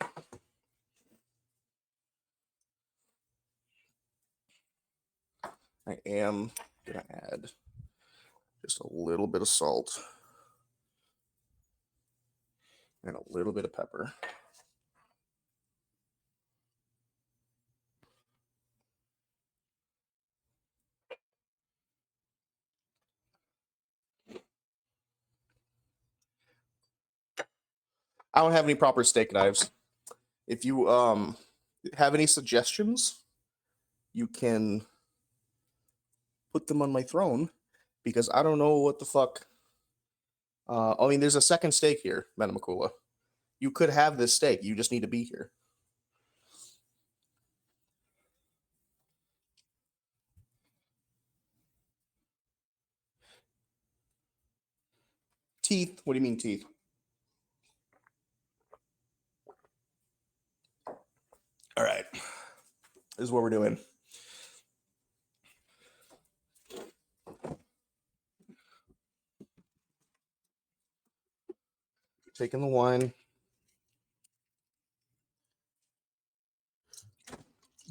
I am going to add just a little bit of salt and a little bit of pepper. I don't have any proper steak knives. If you have any suggestions, you can put them on my throne because I don't know what the fuck. I mean, there's a second steak here, Metamakula. You could have this steak. You just need to be here. Teeth? What do you mean teeth? All right. This is what we're doing. Taking the wine.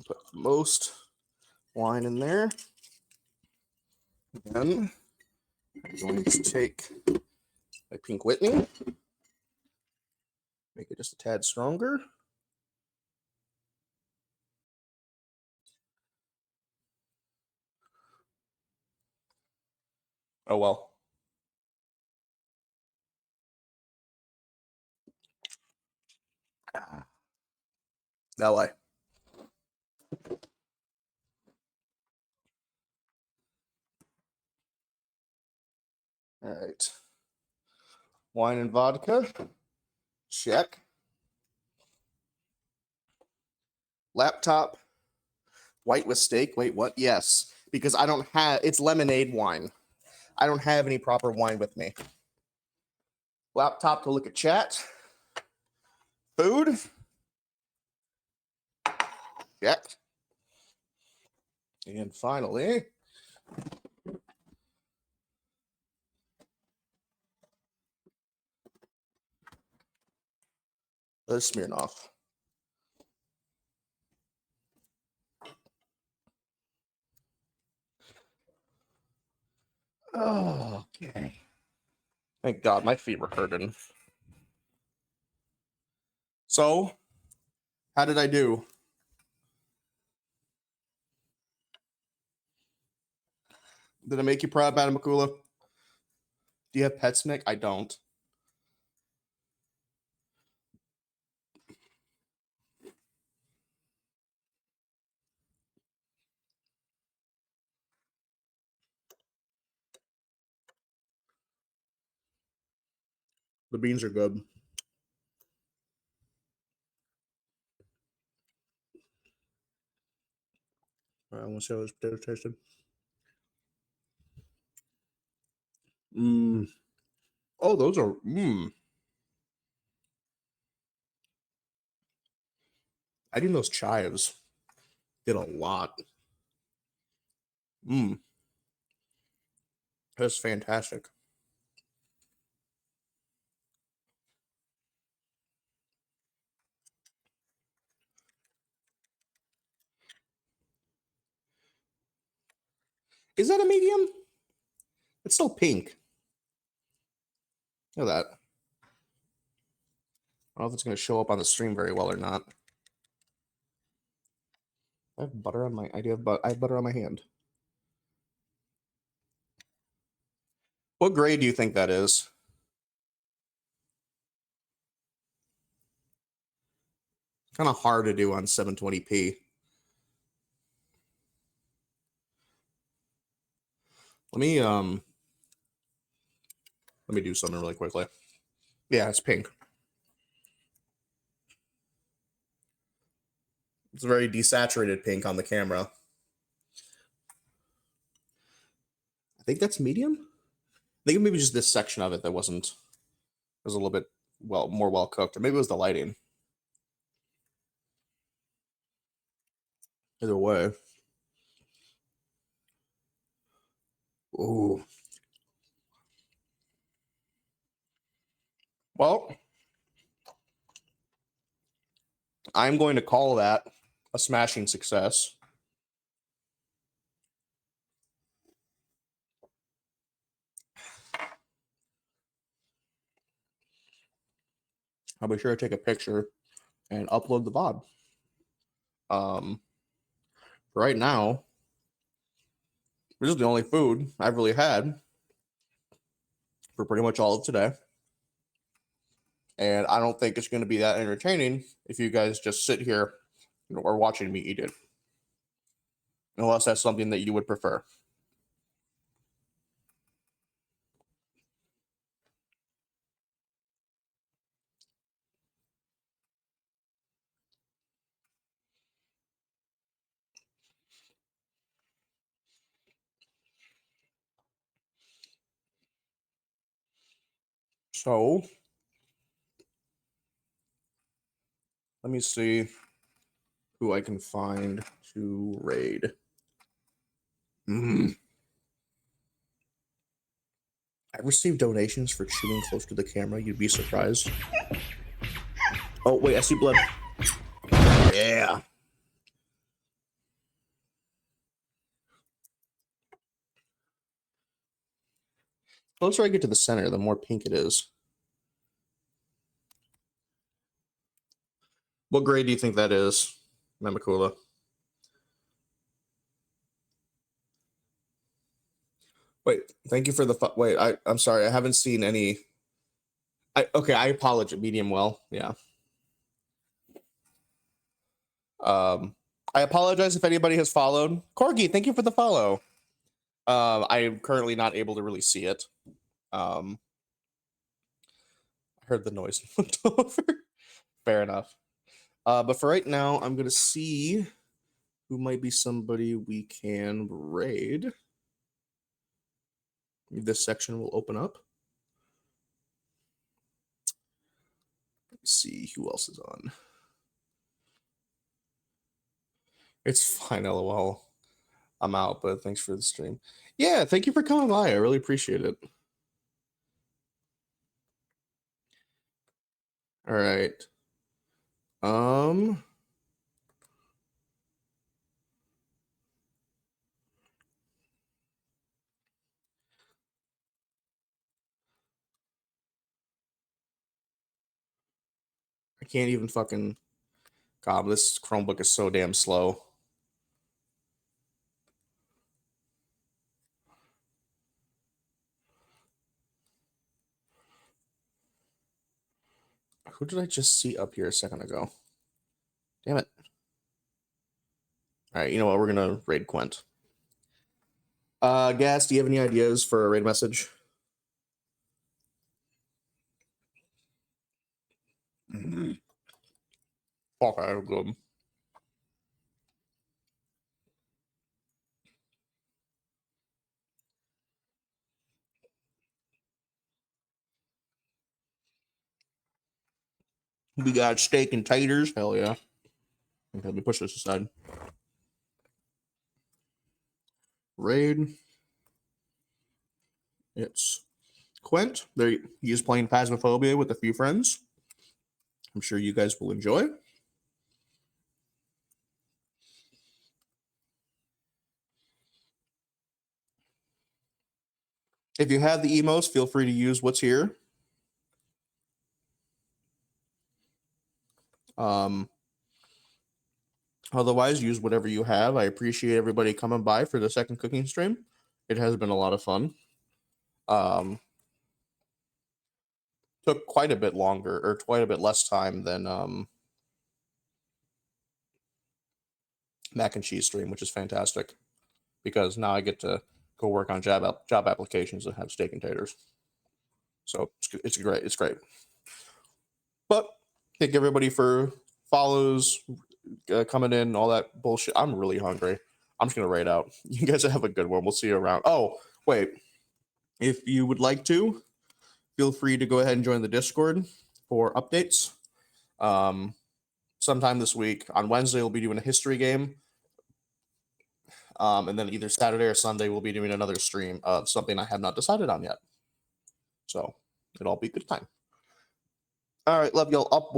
Put most wine in there. Then I'm going to take my Pink Whitney. Make it just a tad stronger. Oh well. LA. All right. Wine and vodka. Check. Laptop. White with steak. Wait, what? Yes. Because I don't have, it's lemonade wine. I don't have any proper wine with me. Laptop to look at chat. Food. Check. And finally, the Smirnoff. Oh, okay. Thank God, my feet were hurting. So, how did I do? Did I make you proud, Madam Makula? Do you have pets, Nick? I don't. The beans are good. All right, I want to see how this potato tasted. Mmm. Oh, those are. Mmm. I think those chives did a lot. Mmm. That's fantastic. Is that a medium? It's still pink. Look at that. I don't know if it's going to show up on the stream very well or not. I have butter on my. I have butter on my hand. What grade do you think that is? Kind of hard to do on 720p. Let me do something really quickly. Yeah, it's pink. It's a very desaturated pink on the camera. I think that's medium. I think maybe just this section of it that was a little bit more well cooked, or maybe it was the lighting. Either way. Ooh. Well, I'm going to call that a smashing success. I'll be sure to take a picture and upload the VOD. Right now, this is the only food I've really had for pretty much all of today. And I don't think it's going to be that entertaining if you guys just sit here or watching me eat it. Unless that's something that you would prefer. So, let me see who I can find to raid. I received donations for chewing close to the camera. You'd be surprised. Oh, wait, I see blood. Yeah. The closer I get to the center, the more pink it is. What grade do you think that is, Mamakula? Wait, Thank you for the wait. I'm sorry. I haven't seen any. Okay. I apologize. Medium well. Yeah. I apologize if anybody has followed. Corgi, thank you for the follow. I'm currently not able to really see it. I heard the noise and looked over. Fair enough. But for right now, I'm gonna see who might be somebody we can raid. This section will open up. Let's see who else is on. It's fine, lol. I'm out, but thanks for the stream. Yeah, thank you for coming by. I really appreciate it. All right. I can't even fucking. God, this Chromebook is so damn slow. Who did I just see up here a second ago? Damn it. All right, you know what? We're gonna raid Quent. Gas, do you have any ideas for a raid message? Fuck, I have good. We got steak and taters. Hell yeah. Okay, let me push this aside. Raid. It's Quent. There, he's playing Phasmophobia with a few friends. I'm sure you guys will enjoy. If you have the emos, feel free to use what's here. Otherwise, use whatever you have. I appreciate everybody coming by for the second cooking stream. It has been a lot of fun. Took quite a bit longer, or quite a bit less time than mac and cheese stream, which is fantastic because now I get to go work on job applications and have steak and taters. So it's great. It's great. But thank everybody for follows, coming in, all that bullshit. I'm really hungry. I'm just gonna raid out. You guys have a good one. We'll see you around. Oh wait, if you would like to, feel free to go ahead and join the Discord for updates. Sometime this week on Wednesday, we'll be doing a history game. And then either Saturday or Sunday, we'll be doing another stream of something I have not decided on yet. So it'll all be a good time. All right, love y'all. Up,